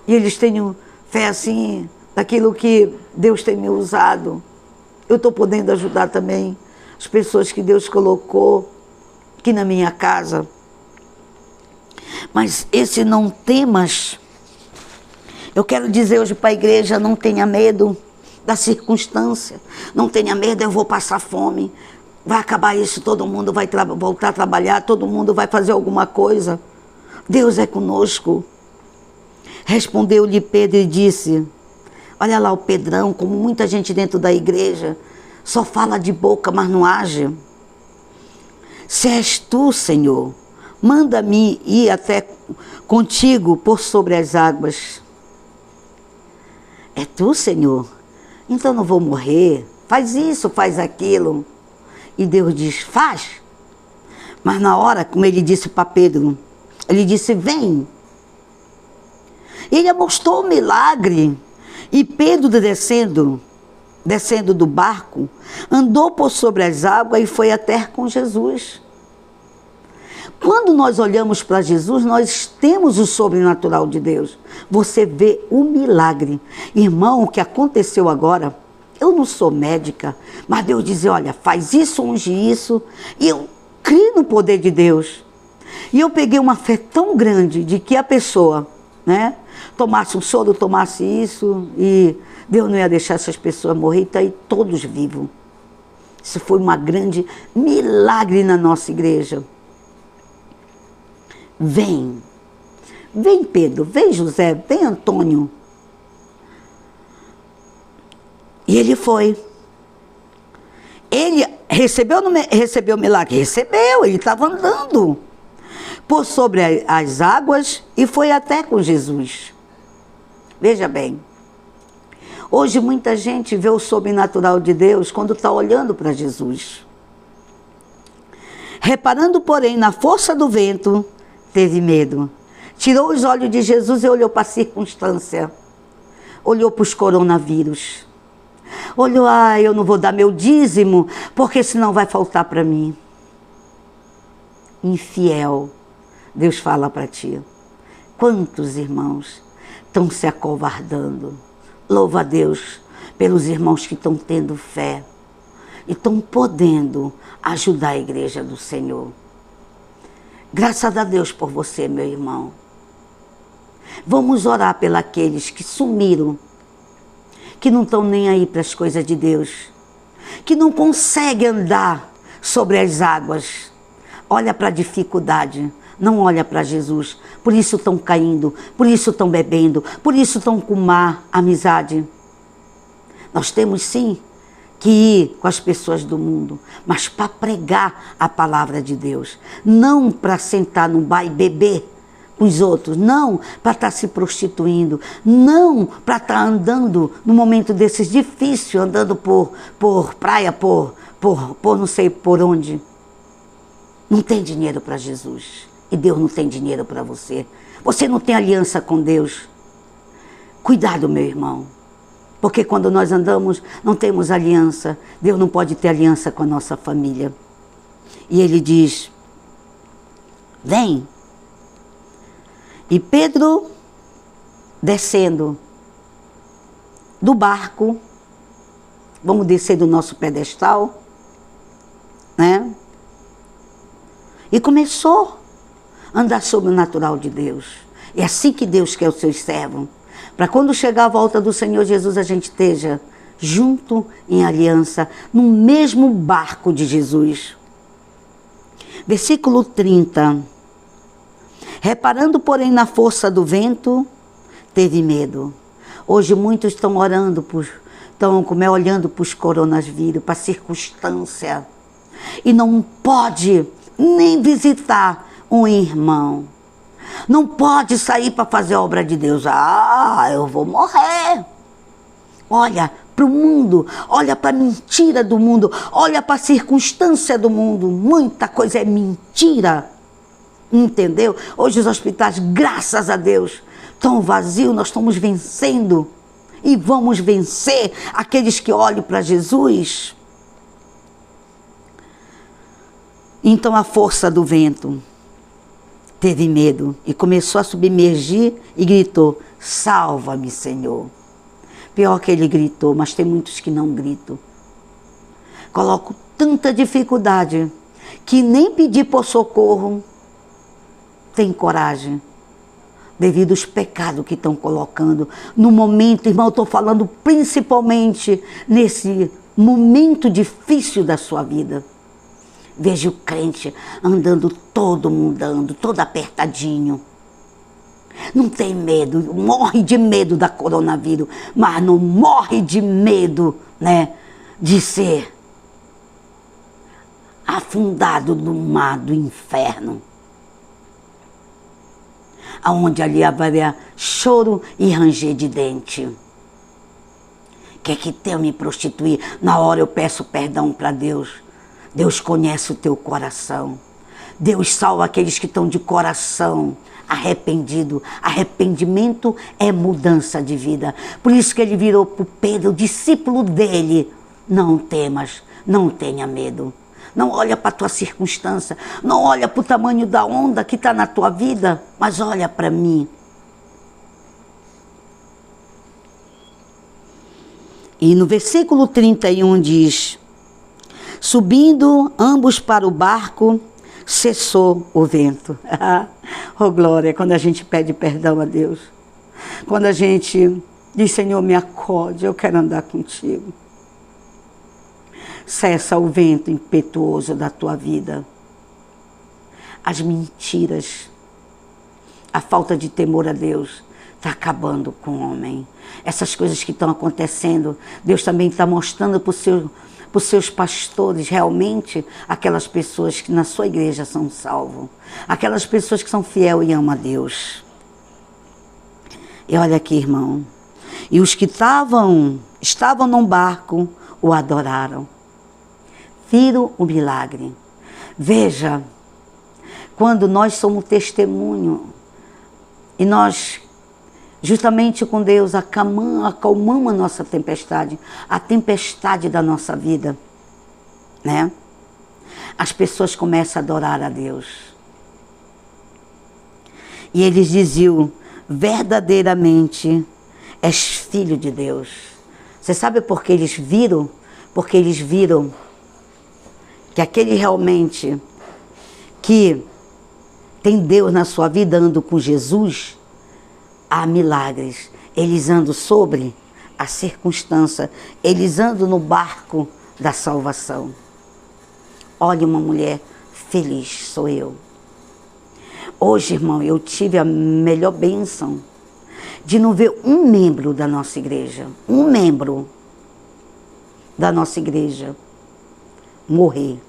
E eles tenham fé assim, daquilo que Deus tem me usado. Eu estou podendo ajudar também as pessoas que Deus colocou aqui na minha casa. Mas esse não temas, eu quero dizer hoje para a igreja, não tenha medo da circunstância, não tenha medo, eu vou passar fome, vai acabar isso, todo mundo vai voltar a trabalhar, todo mundo vai fazer alguma coisa. Deus é conosco. Respondeu-lhe Pedro e disse, olha lá o Pedrão, como muita gente dentro da igreja, só fala de boca, mas não age. Se és tu, Senhor, manda-me ir até contigo por sobre as águas. É tu, Senhor? Então não vou morrer. Faz isso, faz aquilo. E Deus diz, faz. Mas na hora, como ele disse para Pedro, ele disse, vem. Ele mostrou o milagre. E Pedro descendo do barco, andou por sobre as águas e foi até com Jesus. Quando nós olhamos para Jesus, nós temos o sobrenatural de Deus. Você vê o milagre. Irmão, o que aconteceu agora, eu não sou médica, mas Deus diz, olha, faz isso, unge isso, e eu creio no poder de Deus. E eu peguei uma fé tão grande de que a pessoa, né, tomasse um soro, tomasse isso, e Deus não ia deixar essas pessoas morrer, e está aí todos vivos. Isso foi uma grande milagre na nossa igreja. Vem Pedro, vem José, vem Antônio. E ele foi. Ele recebeu o milagre? Recebeu, ele estava andando por sobre as águas e foi até com Jesus. Veja bem, hoje muita gente vê o sobrenatural de Deus quando está olhando para Jesus. Reparando, porém, na força do vento, teve medo. Tirou os olhos de Jesus e olhou para a circunstância. Olhou para os coronavírus. Olhou, eu não vou dar meu dízimo, porque senão vai faltar para mim. Infiel, Deus fala para ti. Quantos irmãos estão se acovardando? Louva a Deus pelos irmãos que estão tendo fé e estão podendo ajudar a igreja do Senhor. Graças a Deus por você, meu irmão. Vamos orar pelos aqueles que sumiram, que não estão nem aí para as coisas de Deus, que não conseguem andar sobre as águas. Olha para a dificuldade, não olha para Jesus. Por isso estão caindo, por isso estão bebendo, por isso estão com má amizade. Nós temos sim que ir com as pessoas do mundo, mas para pregar a palavra de Deus, não para sentar num bar e beber com os outros, não para estar se prostituindo, não para estar andando num momento desses difícil, andando por praia, por não sei por onde. Não tem dinheiro para Jesus e Deus não tem dinheiro para você. Você não tem aliança com Deus. Cuidado, meu irmão. Porque quando nós andamos, não temos aliança. Deus não pode ter aliança com a nossa família. E ele diz, vem. E Pedro, descendo do barco, vamos descer do nosso pedestal, né? E começou a andar sobre o natural de Deus. É assim que Deus quer os seus servos. Para quando chegar a volta do Senhor Jesus, a gente esteja junto em aliança, no mesmo barco de Jesus. Versículo 30. Reparando, porém, na força do vento, teve medo. Hoje muitos estão orando estão como é olhando para os coronavírus, para a circunstância, e não pode nem visitar um irmão. Não pode sair para fazer a obra de Deus. Ah, eu vou morrer. Olha para o mundo, olha para a mentira do mundo, olha para a circunstância do mundo. Muita coisa é mentira. Entendeu? Hoje os hospitais, graças a Deus, estão vazios, nós estamos vencendo. E vamos vencer aqueles que olham para Jesus. Então a força do vento teve medo e começou a submergir e gritou: salva-me, Senhor. Pior que ele gritou, mas tem muitos que não gritam. Coloco tanta dificuldade que nem pedir por socorro tem coragem, devido aos pecados que estão colocando. No momento, irmão, eu estou falando principalmente nesse momento difícil da sua vida. Veja o crente andando todo mundando, todo apertadinho. Não tem medo, morre de medo da coronavírus, mas não morre de medo, né, de ser afundado no mar do inferno. Aonde ali haverá choro e ranger de dente. Quer que eu me prostituir? Na hora eu peço perdão para Deus. Deus conhece o teu coração. Deus salva aqueles que estão de coração arrependido. Arrependimento é mudança de vida. Por isso que ele virou para o Pedro, o discípulo dele: não temas, não tenha medo. Não olha para a tua circunstância, não olha para o tamanho da onda que está na tua vida, mas olha para mim. E no versículo 31 diz: subindo ambos para o barco, cessou o vento. Oh glória, quando a gente pede perdão a Deus. Quando a gente diz: Senhor, me acode, eu quero andar contigo. Cessa o vento impetuoso da tua vida. As mentiras, a falta de temor a Deus está acabando com o homem. Essas coisas que estão acontecendo, Deus também está mostrando para os seus pastores realmente aquelas pessoas que na sua igreja são salvos. Aquelas pessoas que são fiéis e amam a Deus. E olha aqui, irmão. E os que estavam num barco o adoraram. Viram o milagre. Veja, quando nós somos testemunho e nós, justamente com Deus, acalmamos a nossa tempestade, a tempestade da nossa vida, né? As pessoas começam a adorar a Deus. E eles diziam: verdadeiramente és filho de Deus. Você sabe por que eles viram? Porque eles viram que aquele realmente que tem Deus na sua vida, andando com Jesus, há milagres. Eles andam sobre a circunstância, eles andam no barco da salvação. Olha, uma mulher feliz sou eu. Hoje, irmão, eu tive a melhor bênção de não ver um membro da nossa igreja, um membro da nossa igreja morrer.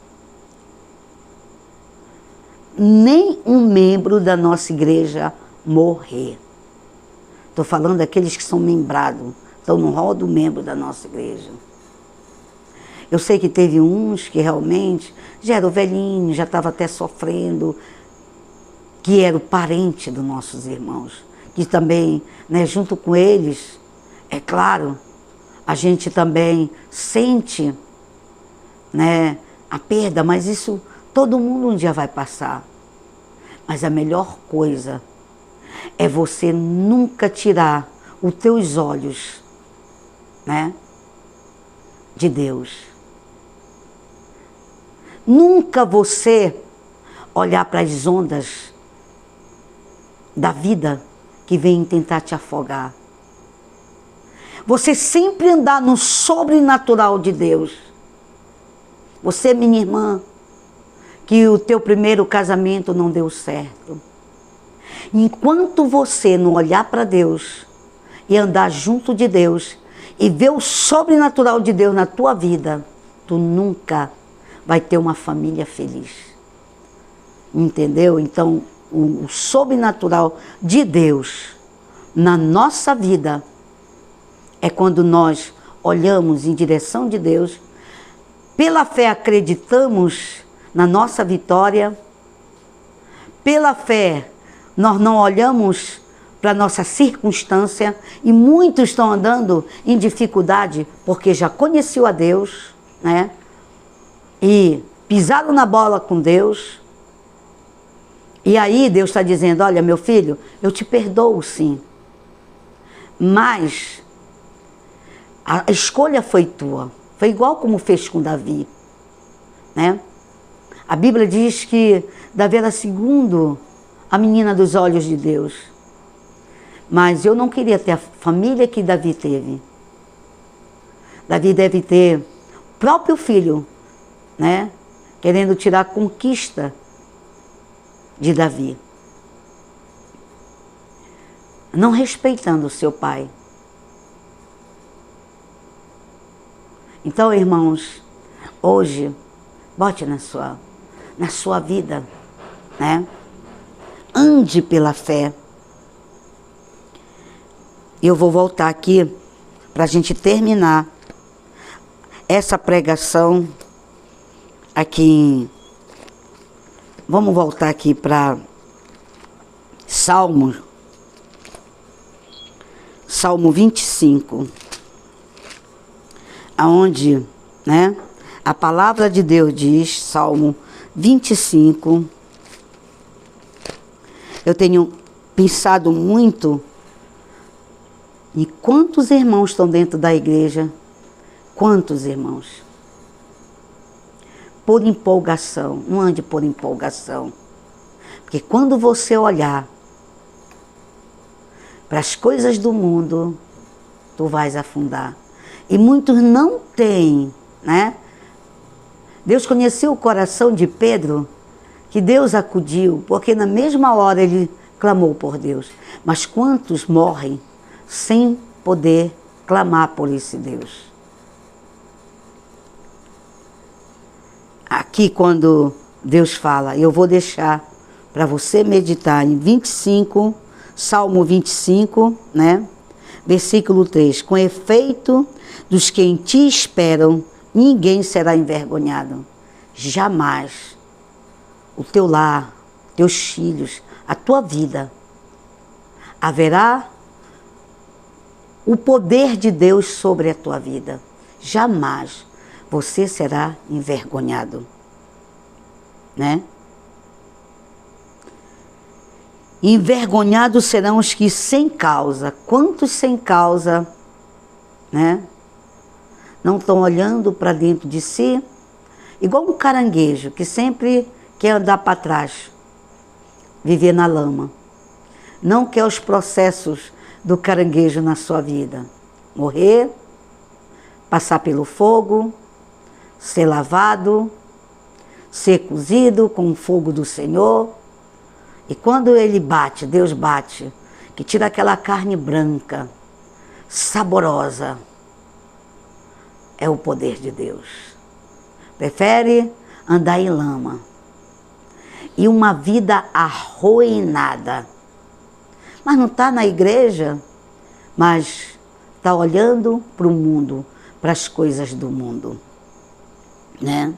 Nem um membro da nossa igreja morrer. Estou falando daqueles que são membrados, estão no rol do membro da nossa igreja. Eu sei que teve uns que realmente já era o velhinho, já estava até sofrendo, que era o parente dos nossos irmãos, que também, né, junto com eles, é claro, a gente também sente, né, a perda, mas isso todo mundo um dia vai passar. Mas a melhor coisa é você nunca tirar os teus olhos, né, de Deus. Nunca você olhar para as ondas da vida que vem tentar te afogar. Você sempre andar no sobrenatural de Deus. Você, minha irmã, que o teu primeiro casamento não deu certo. Enquanto você não olhar para Deus e andar junto de Deus e ver o sobrenatural de Deus na tua vida, tu nunca vai ter uma família feliz. Entendeu? Então, o sobrenatural de Deus na nossa vida é quando nós olhamos em direção de Deus, pela fé acreditamos na nossa vitória, pela fé nós não olhamos para a nossa circunstância, e muitos estão andando em dificuldade porque já conheciam a Deus, né? E pisaram na bola com Deus. E aí Deus está dizendo, olha meu filho, eu te perdoo sim, mas a escolha foi tua. Foi igual como fez com Davi, né? A Bíblia diz que Davi era segundo a menina dos olhos de Deus. Mas eu não queria ter a família que Davi teve. Davi deve ter o próprio filho, né? Querendo tirar a conquista de Davi. Não respeitando o seu pai. Então, irmãos, hoje, bote na sua vida, né? Ande pela fé. Eu vou voltar aqui para a gente terminar essa pregação aqui. Vamos voltar aqui para Salmo 25. Aonde, né, a palavra de Deus diz, Salmo 25, eu tenho pensado muito em quantos irmãos estão dentro da igreja, quantos irmãos, por empolgação, não ande por empolgação, porque quando você olhar para as coisas do mundo, tu vais afundar. E muitos não têm, né? Deus conheceu o coração de Pedro, que Deus acudiu, porque na mesma hora ele clamou por Deus. Mas quantos morrem sem poder clamar por esse Deus? Aqui quando Deus fala, eu vou deixar para você meditar em 25, Salmo 25, né? Versículo 3, com efeito, dos que em ti esperam, ninguém será envergonhado. Jamais. O teu lar, teus filhos, a tua vida, haverá o poder de Deus sobre a tua vida. Jamais você será envergonhado, né? Envergonhados serão os que sem causa, quantos sem causa, né? Não estão olhando para dentro de si, igual um caranguejo que sempre quer andar para trás, viver na lama. Não quer os processos do caranguejo na sua vida. Morrer, passar pelo fogo, ser lavado, ser cozido com o fogo do Senhor. E quando ele bate, Deus bate, que tira aquela carne branca, saborosa, é o poder de Deus. Prefere andar em lama e uma vida arruinada. Mas não está na igreja, mas está olhando para o mundo, para as coisas do mundo, né?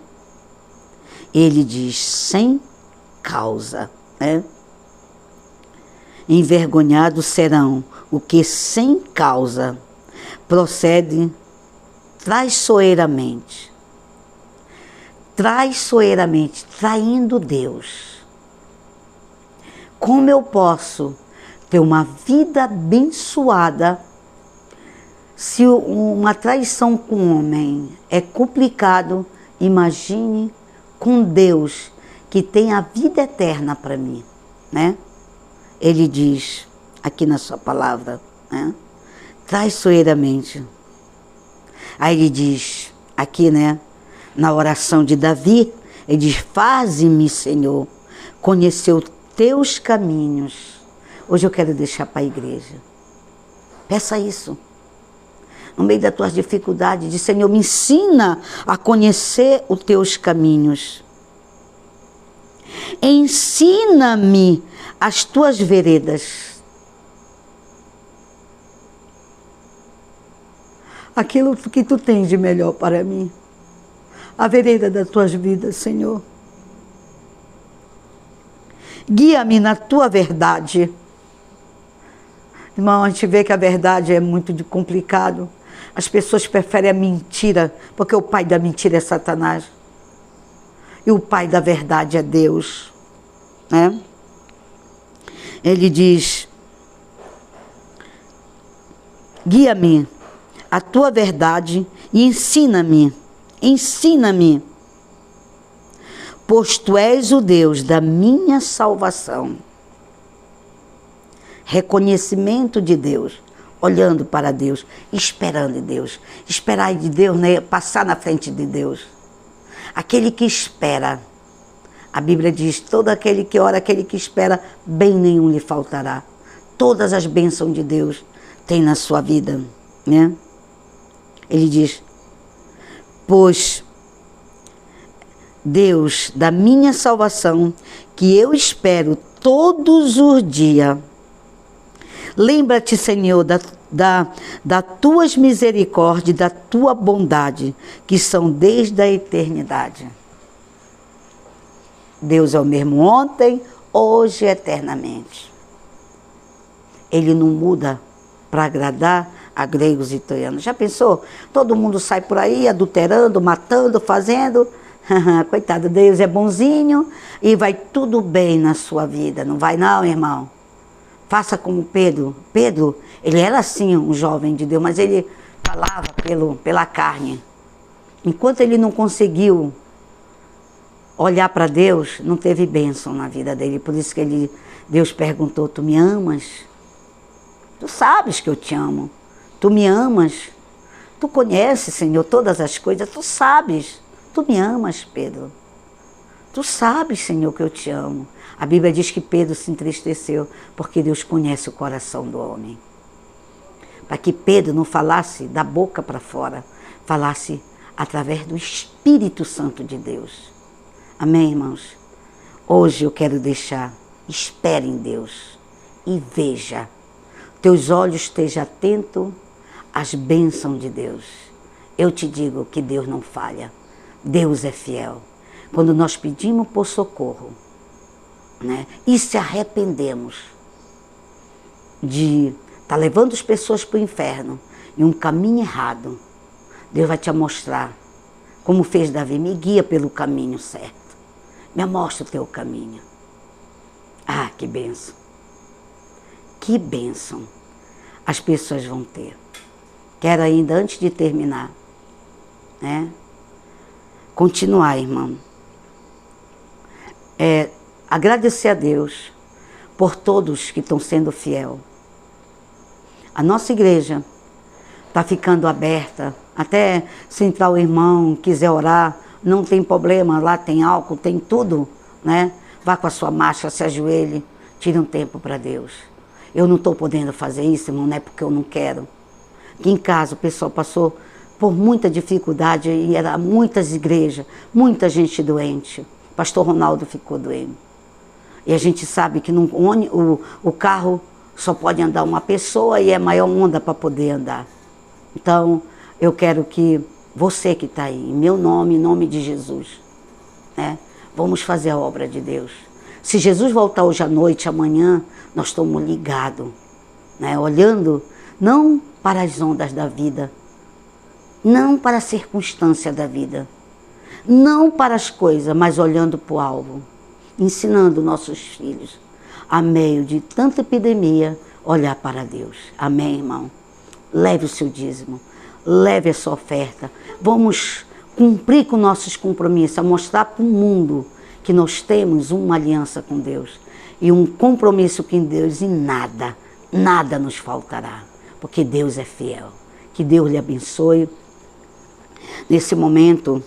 Ele diz, sem causa, né? Envergonhados serão o que sem causa procede traiçoeiramente, traindo Deus. Como eu posso ter uma vida abençoada se uma traição com o homem é complicado? Imagine com Deus, que tem a vida eterna para mim, né? Ele diz aqui na sua palavra, né? Traiçoeiramente. Aí ele diz aqui, né? Na oração de Davi, ele diz, faze-me, Senhor, conhecer os teus caminhos. Hoje eu quero deixar para a igreja. Peça isso. no meio das tuas dificuldades, diz: Senhor, me ensina a conhecer os teus caminhos. Ensina-me as tuas veredas. Aquilo que tu tens de melhor para mim. A vereda das tuas vidas, Senhor. Guia-me na tua verdade. Irmão, a gente vê que a verdade é muito complicado. As pessoas preferem a mentira, porque o pai da mentira é Satanás. E o pai da verdade é Deus. Né? Ele diz: guia-me a tua verdade e ensina-me, pois tu és o Deus da minha salvação. Reconhecimento de Deus, olhando para Deus, esperando em Deus. Esperar de Deus, né? Passar na frente de Deus. Aquele que espera, a Bíblia diz: todo aquele que ora, aquele que espera, bem nenhum lhe faltará. Todas as bênçãos de Deus tem na sua vida, né? Ele diz: pois Deus da minha salvação, que eu espero todos os dias. Lembra-te, Senhor, da tuas misericórdias, da tua bondade, que são desde a eternidade. Deus é o mesmo ontem, hoje e eternamente. Ele não muda para agradar a gregos e troianos. Já pensou? Todo mundo sai por aí adulterando, matando, fazendo. Coitado, Deus é bonzinho e vai tudo bem na sua vida. Não vai não, irmão? Faça como Pedro. Pedro, ele era assim um jovem de Deus, mas ele falava pela carne. Enquanto ele não conseguiu olhar para Deus, não teve bênção na vida dele. Por isso que Deus perguntou: tu me amas? Tu sabes que eu te amo. Tu me amas. Tu conheces, Senhor, todas as coisas. Tu sabes. Tu me amas, Pedro. Tu sabes, Senhor, que eu te amo. A Bíblia diz que Pedro se entristeceu porque Deus conhece o coração do homem. Para que Pedro não falasse da boca para fora, falasse através do Espírito Santo de Deus. Amém, irmãos? Hoje eu quero deixar: espere em Deus e veja. Teus olhos estejam atentos às bênçãos de Deus. Eu te digo que Deus não falha. Deus é fiel. Quando nós pedimos por socorro, né, e se arrependemos de estar levando as pessoas para o inferno em um caminho errado, Deus vai te mostrar, como fez Davi: me guia pelo caminho certo. Me mostra o teu caminho. Ah, que bênção. Que bênção as pessoas vão ter. Quero ainda, antes de terminar, né, continuar, irmão. Agradecer a Deus por todos que estão sendo fiel. A nossa igreja está ficando aberta. Até se entrar o irmão, quiser orar, não tem problema. Lá tem álcool, tem tudo, né? Vá com a sua marcha, se ajoelhe, tire um tempo para Deus. Eu não estou podendo fazer isso, irmão, não é porque eu não quero. Aqui em casa o pessoal passou por muita dificuldade e era muitas igrejas, muita gente doente. O pastor Ronaldo ficou doente. E a gente sabe que o carro só pode andar uma pessoa e é maior onda para poder andar. Então, eu quero que você que está aí, em meu nome, em nome de Jesus, né, vamos fazer a obra de Deus. Se Jesus voltar hoje à noite, amanhã, nós estamos ligados, né, olhando não para as ondas da vida, não para a circunstância da vida, não para as coisas, mas olhando para o alvo, ensinando nossos filhos, a meio de tanta epidemia, olhar para Deus. Amém, irmão? Leve o seu dízimo, leve a sua oferta. Vamos cumprir com nossos compromissos, a mostrar para o mundo que nós temos uma aliança com Deus e um compromisso com Deus, e nada nos faltará, porque Deus é fiel. Que Deus lhe abençoe. Nesse momento,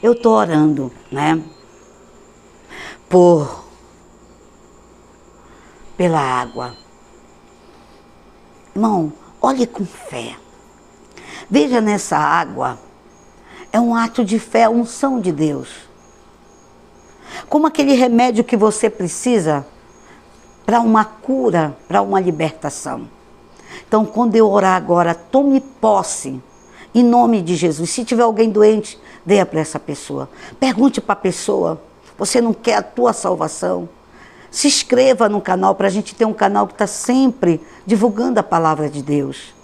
eu estou orando, né, pela água. Irmão, olhe com fé. Veja nessa água, é um ato de fé, a unção de Deus. Como aquele remédio que você precisa para uma cura, para uma libertação. Então, quando eu orar agora, tome posse, em nome de Jesus. Se tiver alguém doente, dê para essa pessoa. Pergunte para a pessoa, você não quer a tua salvação? Se inscreva no canal, para a gente ter um canal que está sempre divulgando a palavra de Deus.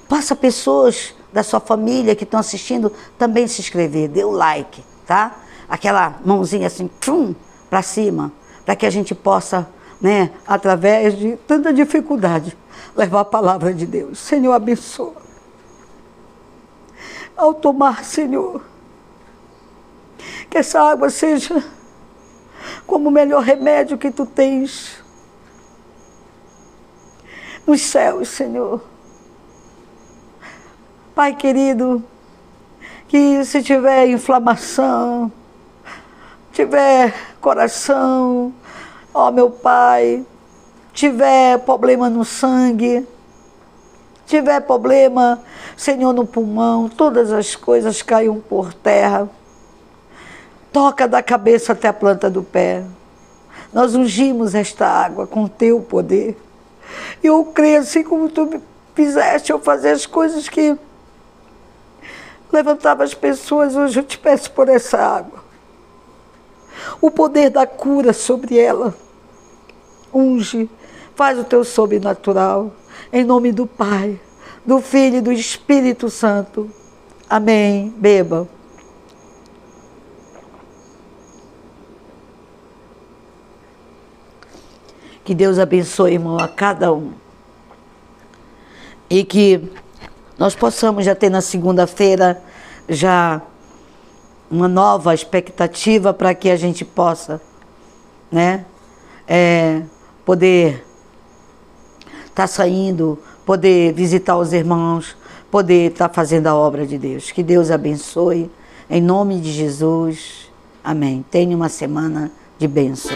Faça pessoas da sua família que estão assistindo também se inscrever, dê o like, tá? Aquela mãozinha assim, para cima, para que a gente possa, né, através de tanta dificuldade, levar a palavra de Deus. Senhor, abençoa. Ao tomar, Senhor, que essa água seja como o melhor remédio que Tu tens nos céus, Senhor. Pai querido, que se tiver inflamação, tiver coração, ó meu Pai, tiver problema no sangue, tiver problema, Senhor, no pulmão, todas as coisas caiam por terra. Toca da cabeça até a planta do pé. Nós ungimos esta água com o Teu poder. E eu creio, assim como Tu me fizeste eu fazer as coisas que levantava as pessoas, hoje eu te peço por essa água. O poder da cura sobre ela. Unge, faz o Teu sobrenatural. Em nome do Pai, do Filho e do Espírito Santo. Amém. Beba. Que Deus abençoe, irmão, a cada um. E que nós possamos já ter na segunda-feira já uma nova expectativa para que a gente possa, né, poder estar saindo, poder visitar os irmãos, poder estar fazendo a obra de Deus. Que Deus abençoe, em nome de Jesus. Amém. Tenha uma semana de bênção.